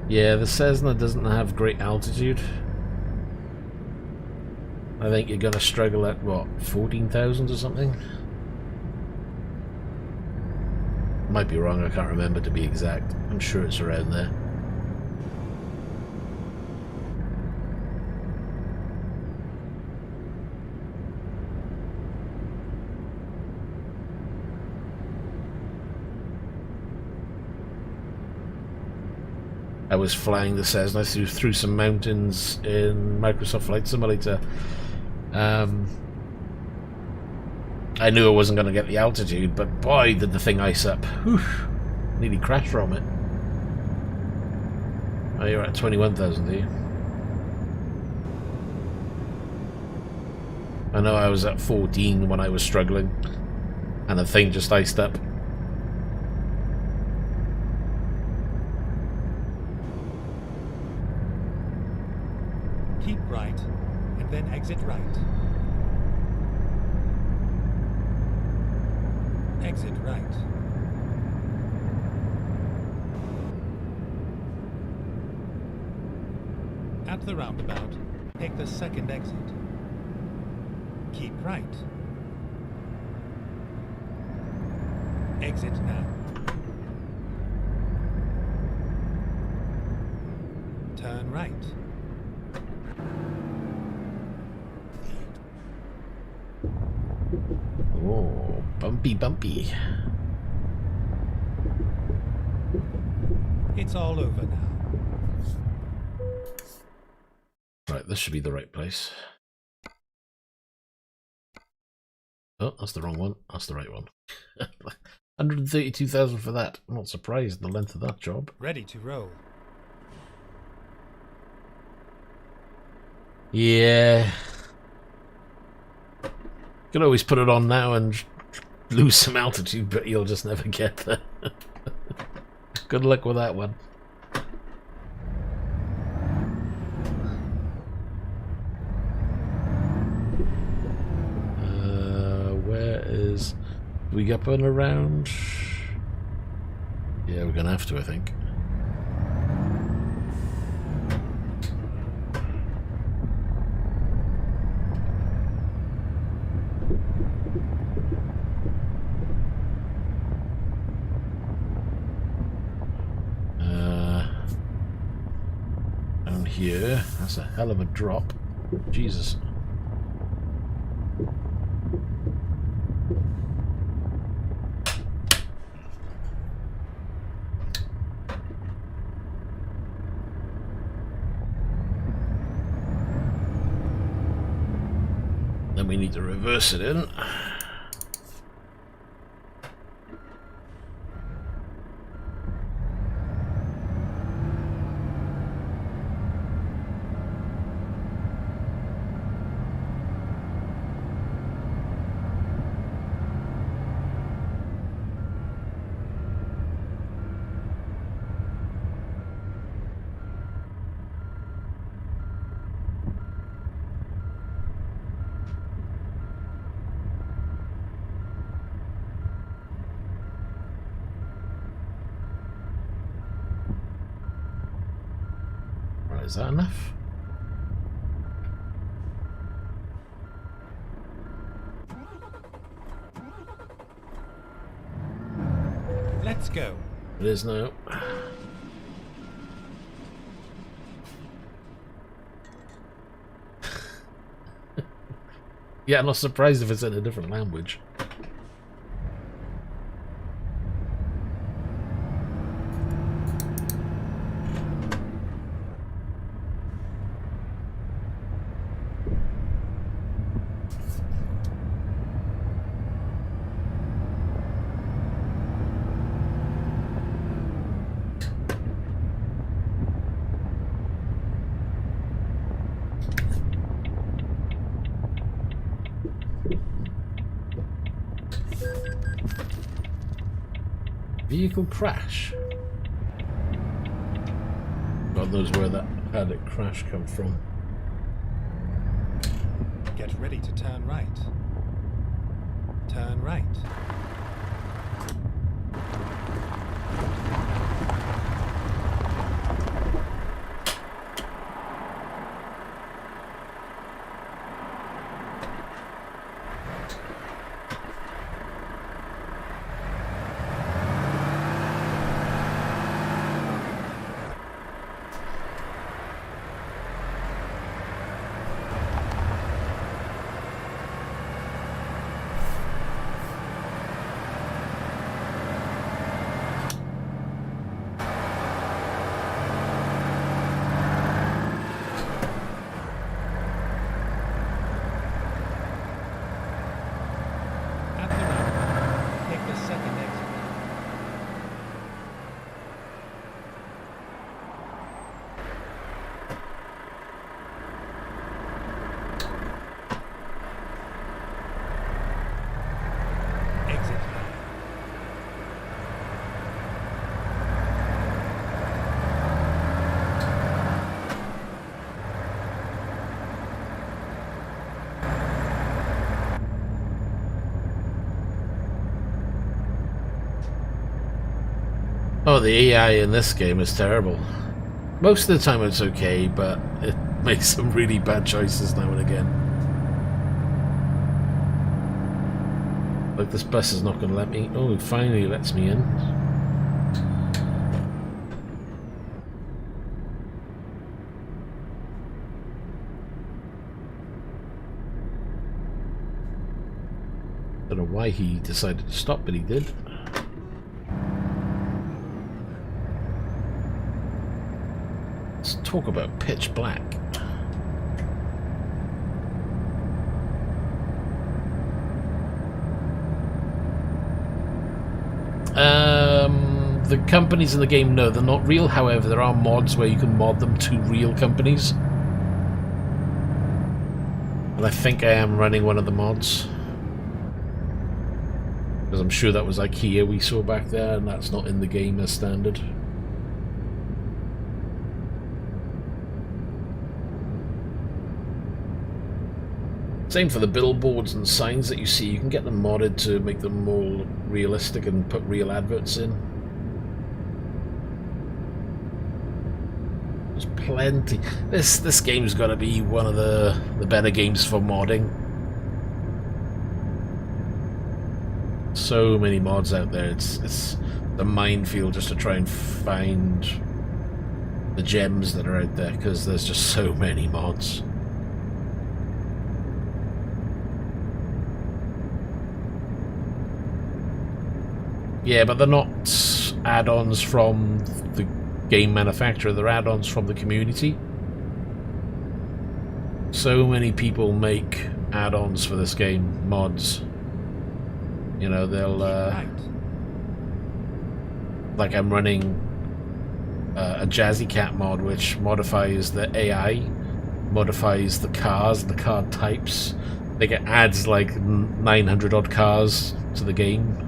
Yeah, the Cessna doesn't have great altitude. I think you're gonna struggle at, what, 14,000 or something? might be wrong, I can't remember to be exact. I'm sure it's around there. I was flying the Cessna through some mountains in Microsoft Flight Simulator. I knew I wasn't going to get the altitude, but boy, did the thing ice up. Whew. Nearly crashed from it. Oh, you're at 21,000, are you? I know I was at 14 when I was struggling, and the thing just iced up. Keep right, and then exit right. Exit right. At the roundabout, take the second exit. Keep right. Exit now. Turn right. Oh, bumpy, bumpy. It's all over now. Right, this should be the right place. Oh, that's the wrong one. That's the right one. 132,000 for that. I'm not surprised the length of that job. Ready to roll. Yeah. Could always put it on now and lose some altitude, but you'll just never get there. Good luck with that one. Where is... Do we get up and around? Yeah, we're gonna have to, I think. Down here, that's a hell of a drop. Jesus. Then we need to reverse it in. Is that enough? Let's go. It is now. Yeah, I'm not surprised if it's in a different language. Vehicle crash. God knows where that had it crash come from. Get ready to turn right. Turn right. Oh, the AI in this game is terrible. Most of the time it's okay, but it makes some really bad choices now and again. Like this bus is not going to let me... Oh, it finally lets me in. Don't know why he decided to stop, but he did. Let's talk about pitch black. The companies in the game, no, they're not real. However, there are mods where you can mod them to real companies. And I think I am running one of the mods. Because I'm sure that was IKEA we saw back there, and that's not in the game as standard. Same for the billboards and signs that you see. You can get them modded to make them more realistic and put real adverts in. There's plenty. This game's got to be one of the better games for modding. So many mods out there. It's the minefield just to try and find the gems that are out there, because there's just so many mods. Yeah, but they're not add-ons from the game manufacturer, they're add-ons from the community. So many people make add-ons for this game, mods. You know, they'll... like I'm running a Jazzy Cat mod, which modifies the AI, modifies the cars, the car types. They get adds like 900 odd cars to the game.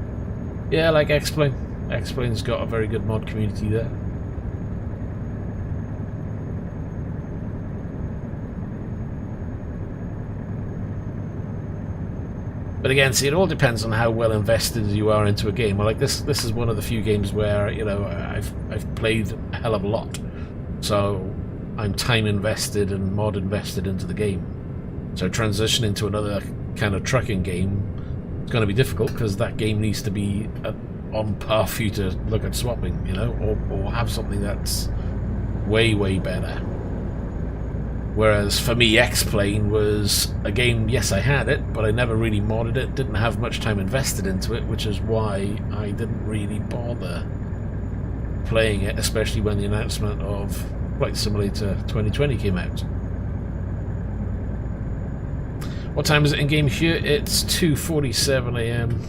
Yeah, like X-Plane. X-Plane's got a very good mod community there. But again, see, it all depends on how well invested you are into a game. Well, like this is one of the few games where, you know, I've played a hell of a lot. So I'm time invested and mod invested into the game. So transitioning to another kind of trucking game, it's going to be difficult, because that game needs to be on par for you to look at swapping, you know, or have something that's way, way better. Whereas for me, X-Plane was a game, yes, I had it, but I never really modded it, didn't have much time invested into it, which is why I didn't really bother playing it, especially when the announcement of Flight Simulator 2020 came out. What time is it in game here? It's 2:47 AM.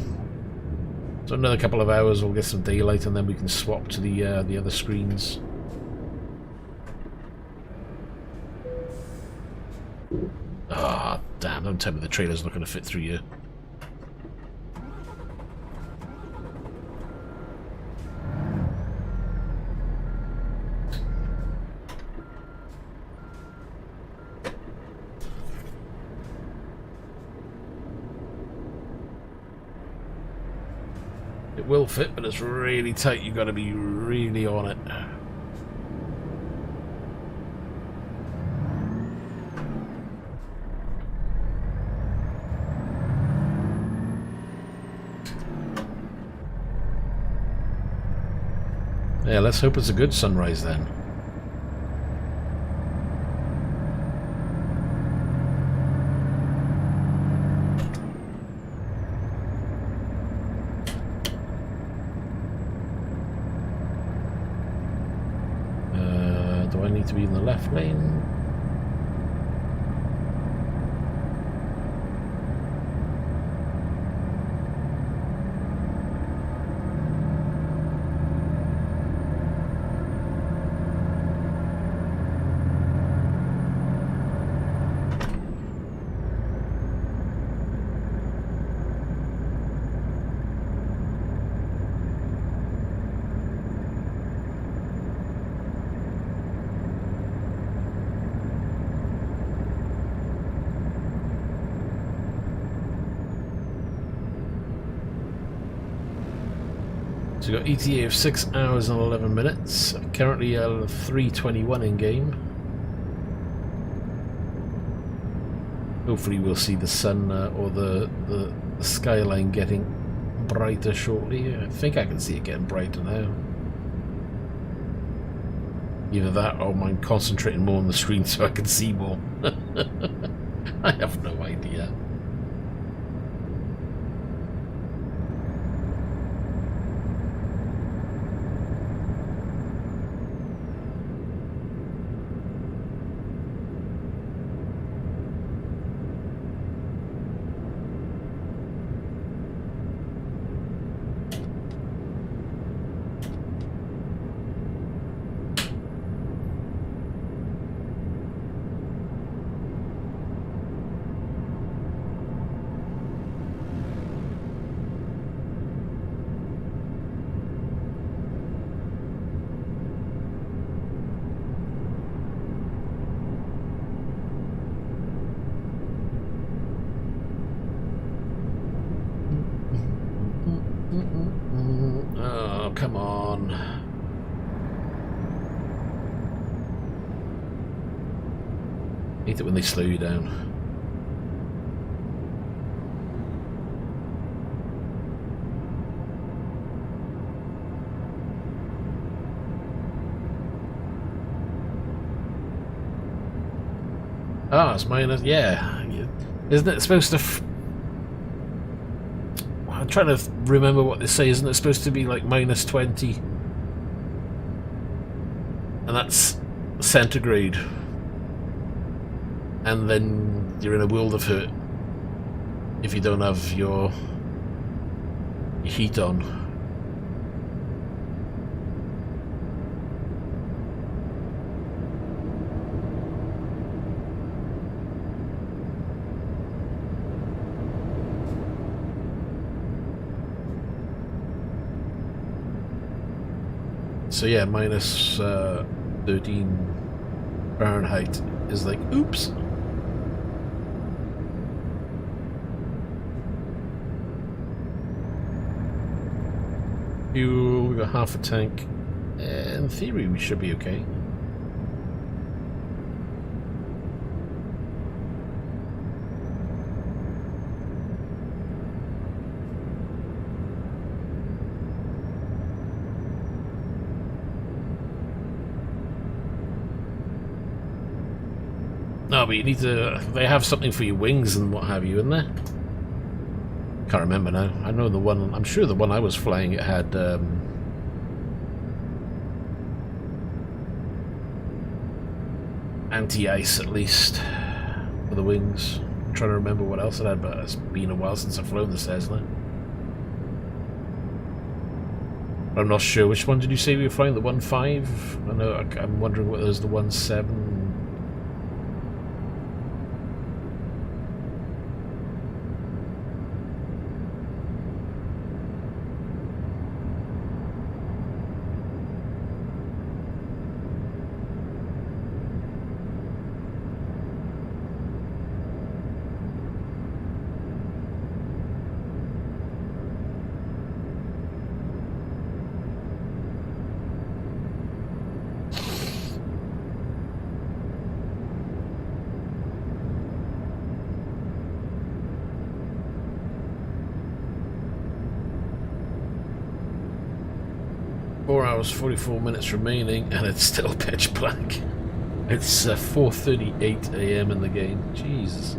So another couple of hours we'll get some daylight, and then we can swap to the other screens. Ah, oh, damn, don't tell me the trailer's not going to fit through you. It will fit, but it's really tight. You've got to be really on it. Yeah, let's hope it's a good sunrise then. Do I need to be in the left lane? So we got ETA of 6 hours and 11 minutes. Currently 3:21 in game. Hopefully we'll see the sun or the skyline getting brighter shortly. I think I can see it getting brighter now. Either that or I'm concentrating more on the screen so I can see more. I have no idea. Oh, come on. Hate it when they slow you down. Ah, it's minus. Yeah. Isn't it supposed to... I'm trying to remember what they say. Isn't it supposed to be like minus 20? And that's centigrade. And then you're in a world of hurt if you don't have your heat on. So yeah, minus 13 Fahrenheit is like, oops. Fuel, we got half a tank. In theory, we should be okay. No, but you need to... They have something for your wings and what have you, isn't there? Can't remember now. I know the one... I'm sure the one I was flying, it had... anti-ice, at least, for the wings. I'm trying to remember what else it had, but it's been a while since I've flown the Cessna. I'm not sure. Which one did you say we were flying? The 1.5? I know, I'm wondering what was the 1.7... Hours 44 minutes remaining and it's still pitch black. It's 4:38 AM in the game. Jesus.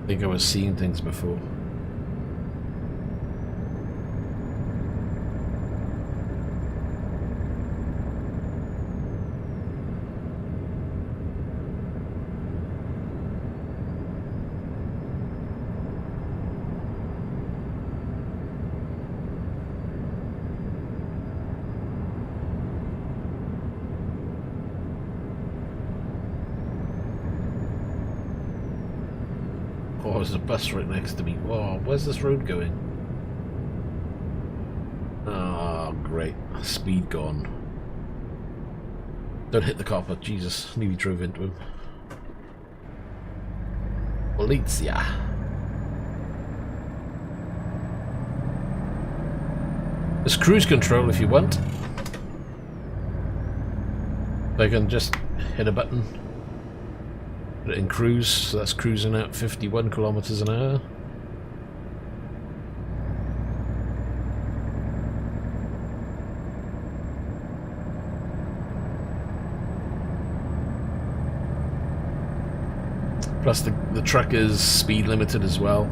I think I was seeing things before. Oh, there's a bus right next to me. Whoa, where's this road going? Oh, great. Speed gone. Don't hit the copper. Jesus, nearly drove into him. Polizia. There's cruise control if you want. I can just hit a button, put it in cruise, so that's cruising at 51 kilometers an hour. Plus the truck is speed limited as well.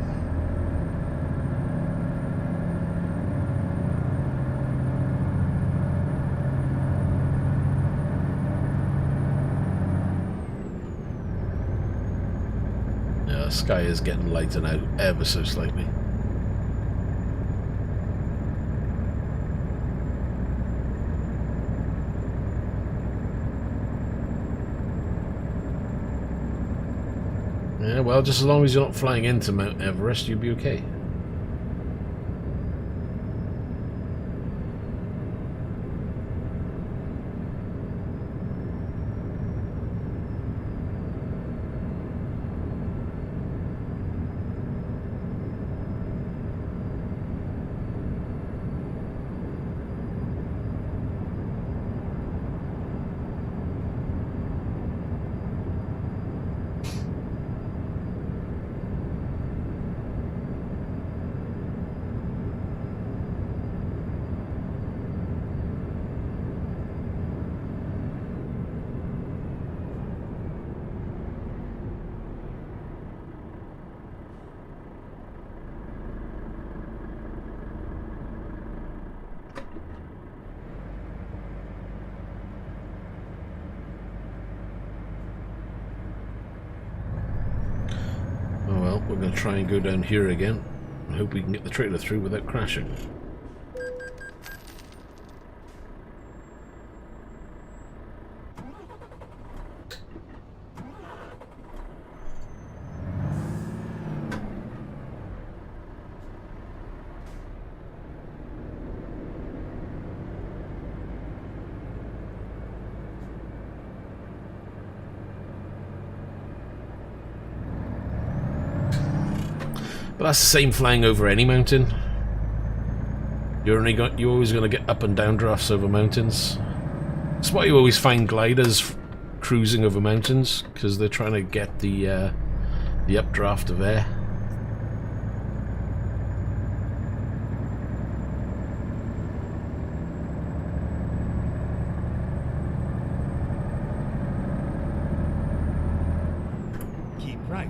Yeah, the sky is getting lighter now, ever so slightly. Yeah, well, just as long as you're not flying into Mount Everest, you'll be okay. Oh well, we're going to try and go down here again and hope we can get the trailer through without crashing. But that's the same flying over any mountain. You're always going to get up and down drafts over mountains. That's why you always find gliders cruising over mountains, because they're trying to get the updraft of air. Keep right.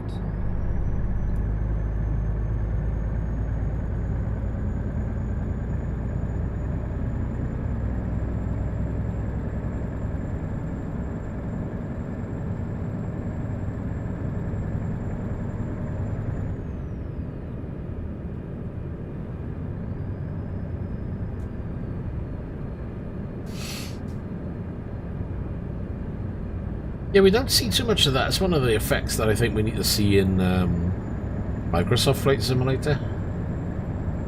Yeah, we don't see too much of that. It's one of the effects that I think we need to see in Microsoft Flight Simulator.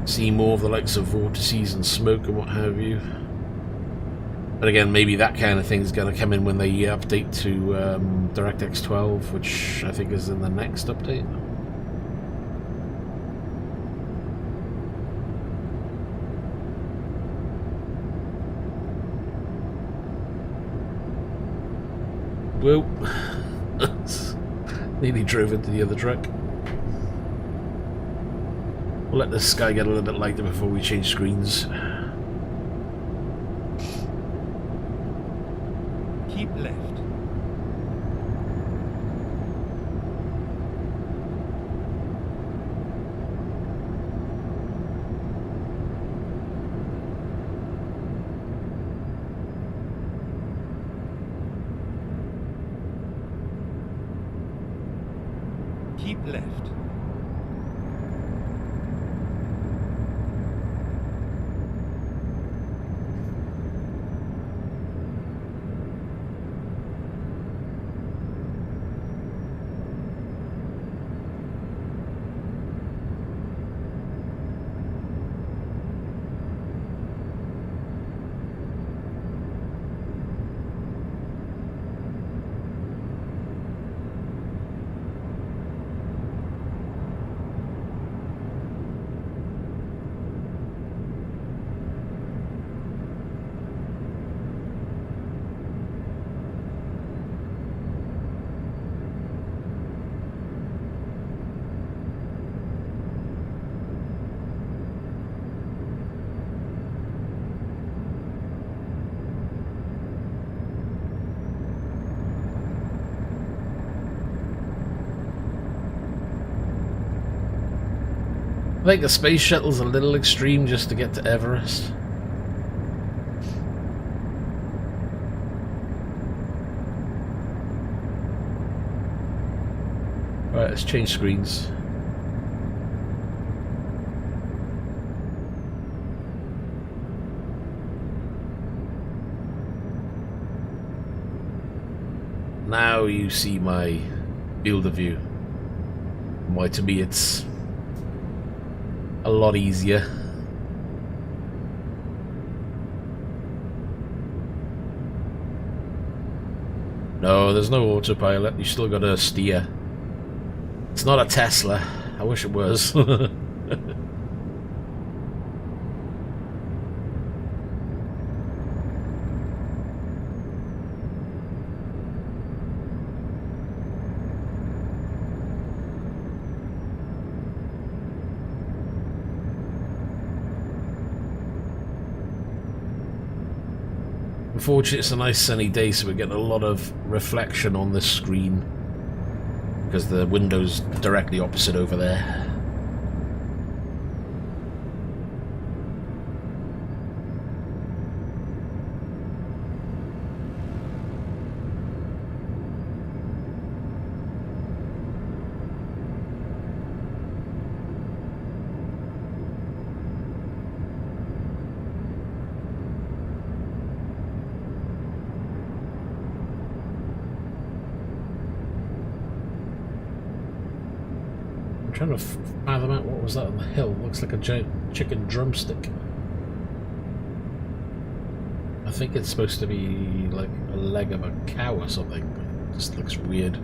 See more of the likes of vortices and smoke and what have you. But again, maybe that kind of thing is going to come in when they update to DirectX 12, which I think is in the next update. Whoa. Nearly drove into the other truck. We'll let the sky get a little bit lighter before we change screens. Keep left. Keep left. I think the space shuttle's a little extreme just to get to Everest. Alright, let's change screens. Now you see my field of view. Why, to me it's a lot easier. No, there's no autopilot. You still gotta steer. It's not a Tesla. I wish it was. Unfortunately, it's a nice sunny day, so we're getting a lot of reflection on this screen because the window's directly opposite over there. I'm trying to fathom out what was that on the hill. Looks like a giant chicken drumstick. I think it's supposed to be like a leg of a cow or something. It just looks weird.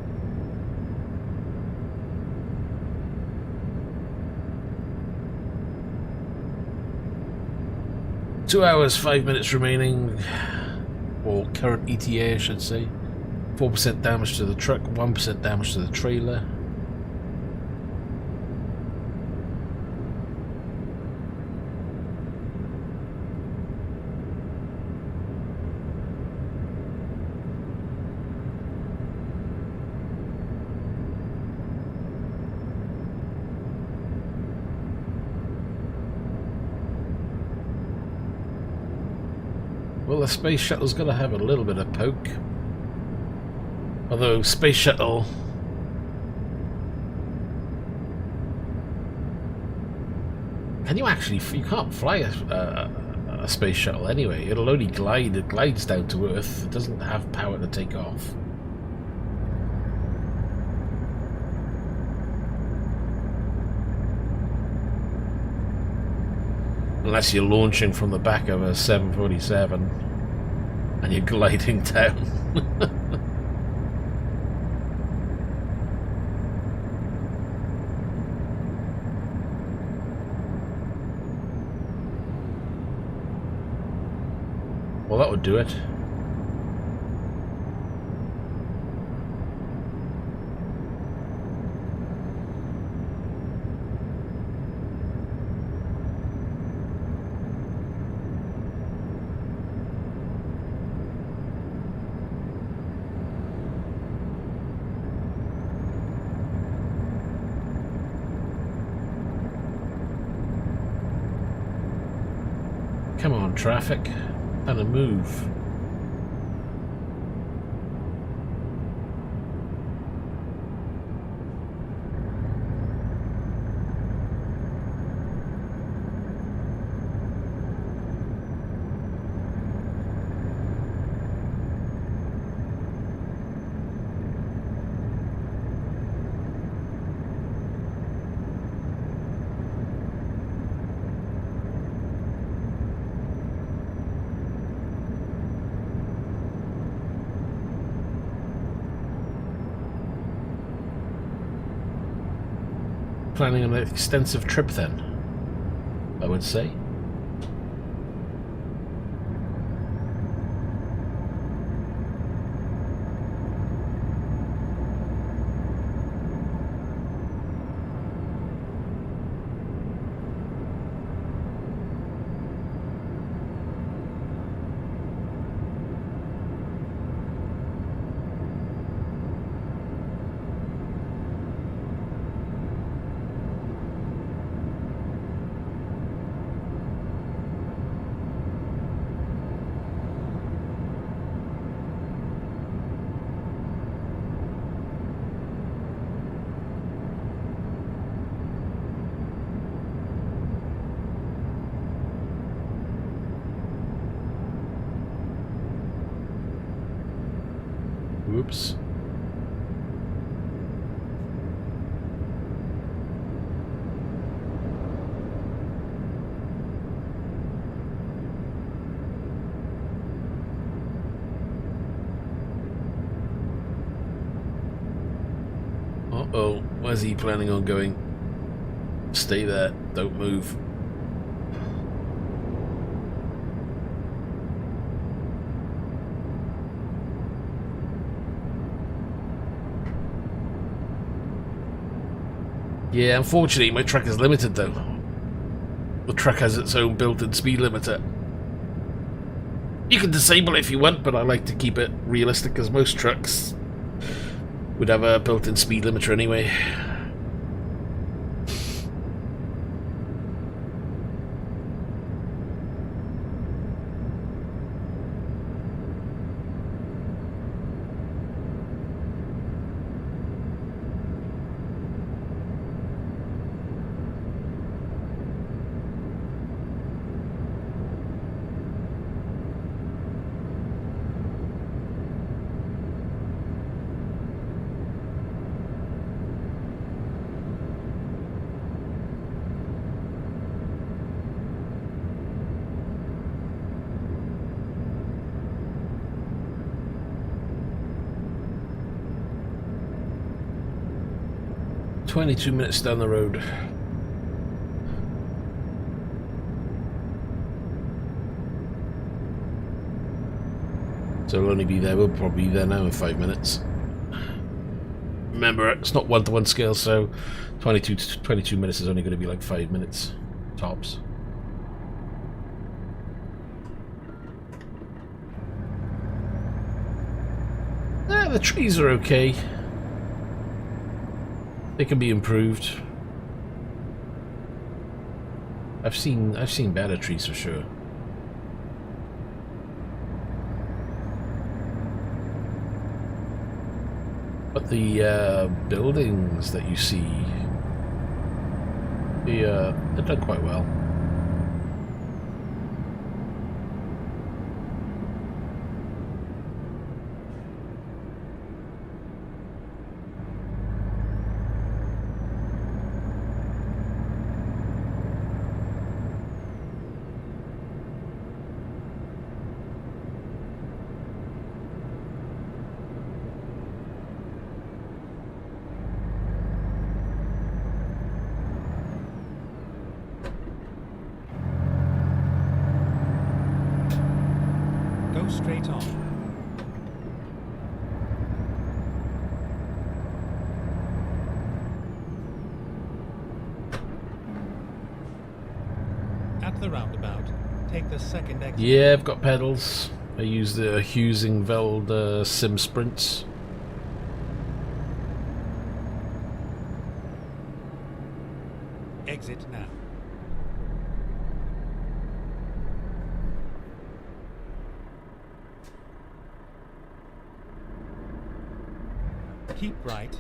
Two hours, 5 minutes remaining, or current ETA I should say. 4% damage to the truck, 1% damage to the trailer. Well, the space shuttle's got to have a little bit of poke. Although, space shuttle... Can you actually... You can't fly a space shuttle anyway. It'll only glide. It glides down to Earth. It doesn't have power to take off. Unless you're launching from the back of a 747 and you're gliding down. Well, that would do it. Come on, traffic. And a move. Planning an extensive trip then, I would say. Whoops. Uh-oh, where's he planning on going? Stay there, don't move. Yeah, unfortunately my truck is limited though. The truck has its own built-in speed limiter. You can disable it if you want, but I like to keep it realistic as most trucks would have a built-in speed limiter anyway. $22 down the road. So it'll only be there, we'll probably be there now in 5 minutes. Remember, it's not one-to-one scale, so 22 minutes is only going to be like 5 minutes, tops. The trees are okay. They can be improved. I've seen better trees for sure. But the buildings that you see, they're done quite well. Straight on. At the roundabout, take the second exit. Yeah, I've got pedals. I use the Husingveld Sim Sprints. Exit now. Keep right,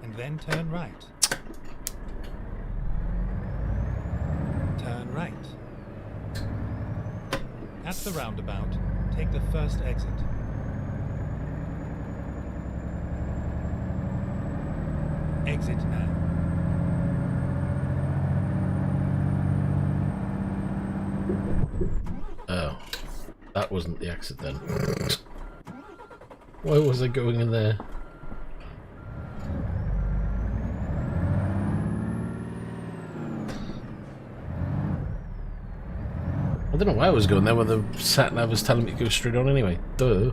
and then turn right. Turn right. At the roundabout, take the first exit. Exit now. Oh, that wasn't the exit then. Why was I going in there? I don't know why I was going there when the sat-nav was telling me to go straight on anyway. Duh.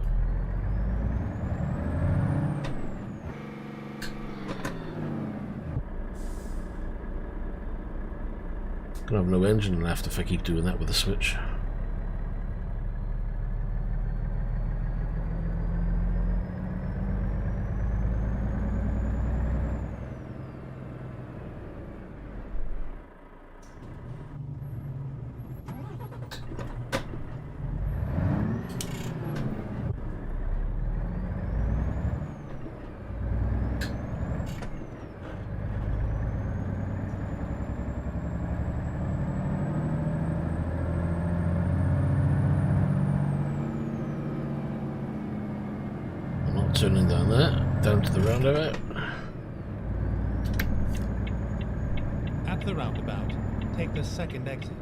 Gonna have no engine left if I keep doing that with the switch. Turning down there, down to the roundabout. At the roundabout, take the second exit.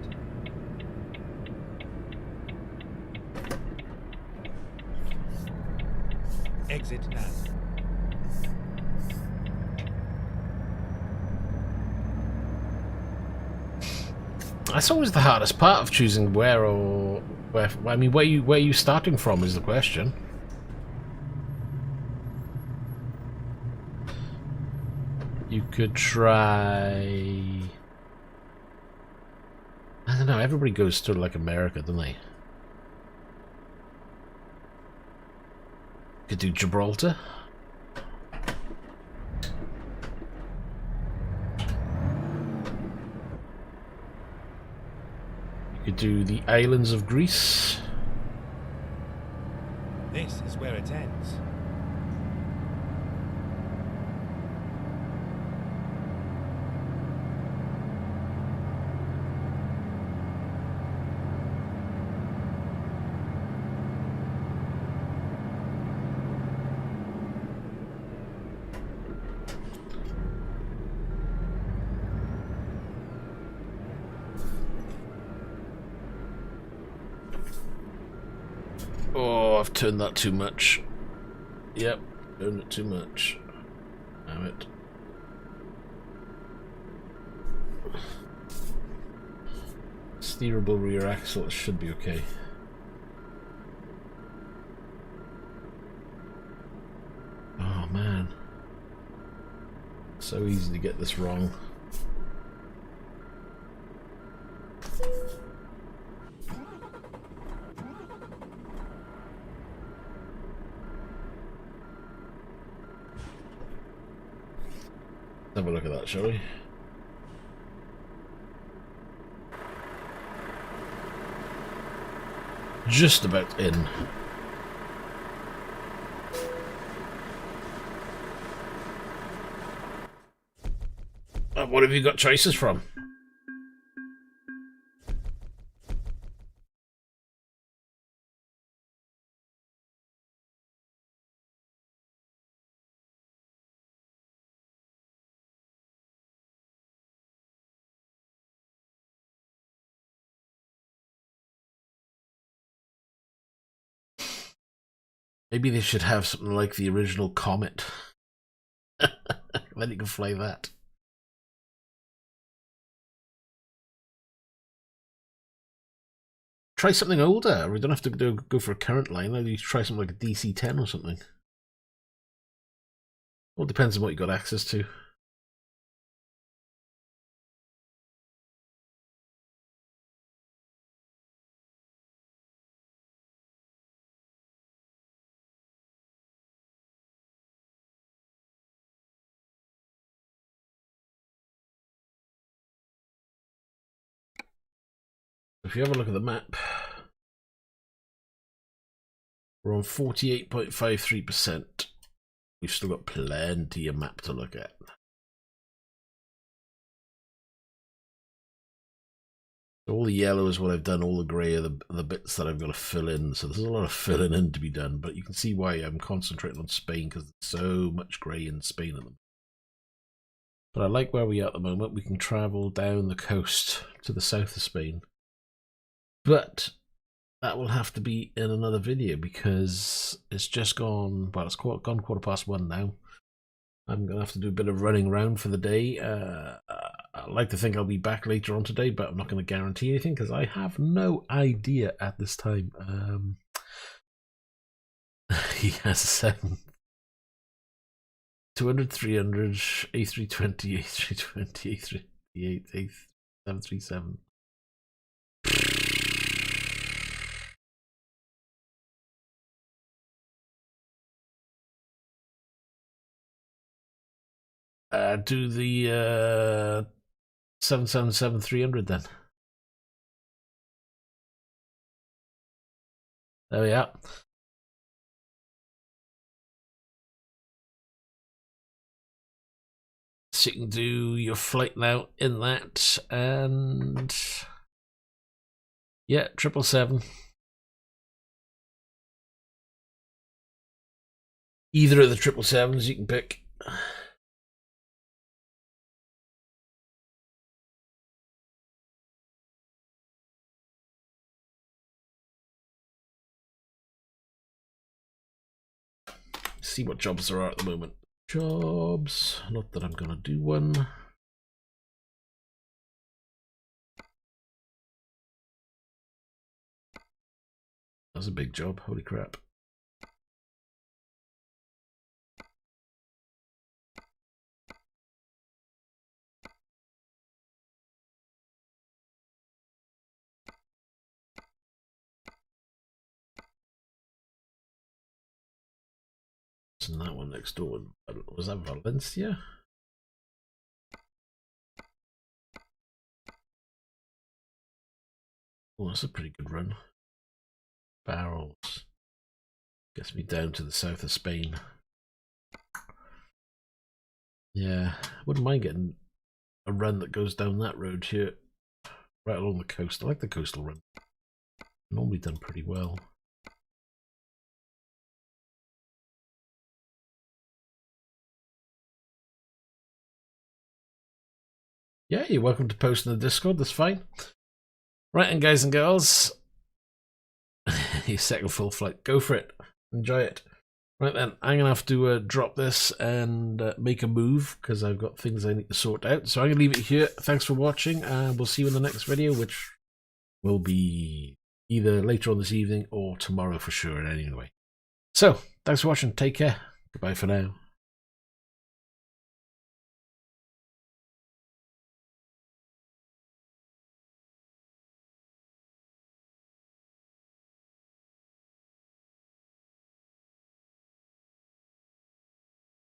Exit now. That's always the hardest part of choosing where or where. I mean, where you starting from is the question. You could try. I don't know. Everybody goes to like America, don't they? You could do Gibraltar. You could do the islands of Greece. This is where it ends. Oh, I've turned that too much. Yep, turned it too much. Damn it. Steerable rear axle, it should be okay. Oh man. So easy to get this wrong. Have a look at that, shall we? Just about in. What have you got choices from? Maybe they should have something like the original Comet. Then you can fly that. Try something older. We don't have to go for a current line. Maybe try something like a DC-10 or something. Well, it depends on what you got access to. If you have a look at the map, we're on 48.53%. We've still got plenty of map to look at. All the yellow is what I've done, all the grey are the bits that I've got to fill in. So there's a lot of filling in to be done, but you can see why I'm concentrating on Spain, because there's so much grey in Spain at the moment. But I like where we are at the moment. We can travel down the coast to the south of Spain. But that will have to be in another video because it's just gone, well, it's gone 1:15 now. I'm going to have to do a bit of running around for the day. I'd like to think I'll be back later on today, but I'm not going to guarantee anything because I have no idea at this time. He has a 7. 200, 300, A320, A320, A338, A737. Do the 777-300 then. There we are. So you can do your flight now in that, and yeah, 777. Either of the 777s you can pick. See what jobs there are at the moment. Jobs. Not that I'm going to do one. That's a big job. Holy crap. And that one next door, was that Valencia? Oh, that's a pretty good run. Barrels. Gets me down to the south of Spain. Yeah, I wouldn't mind getting a run that goes down that road here, right along the coast. I like the coastal run. Normally done pretty well. Yeah, you're welcome to post in the Discord, that's fine. Right, and guys and girls, your second full flight, go for it. Enjoy it. Right then, I'm going to have to drop this and make a move because I've got things I need to sort out. So I'm going to leave it here. Thanks for watching, and we'll see you in the next video, which will be either later on this evening or tomorrow for sure, anyway. So, thanks for watching. Take care. Goodbye for now.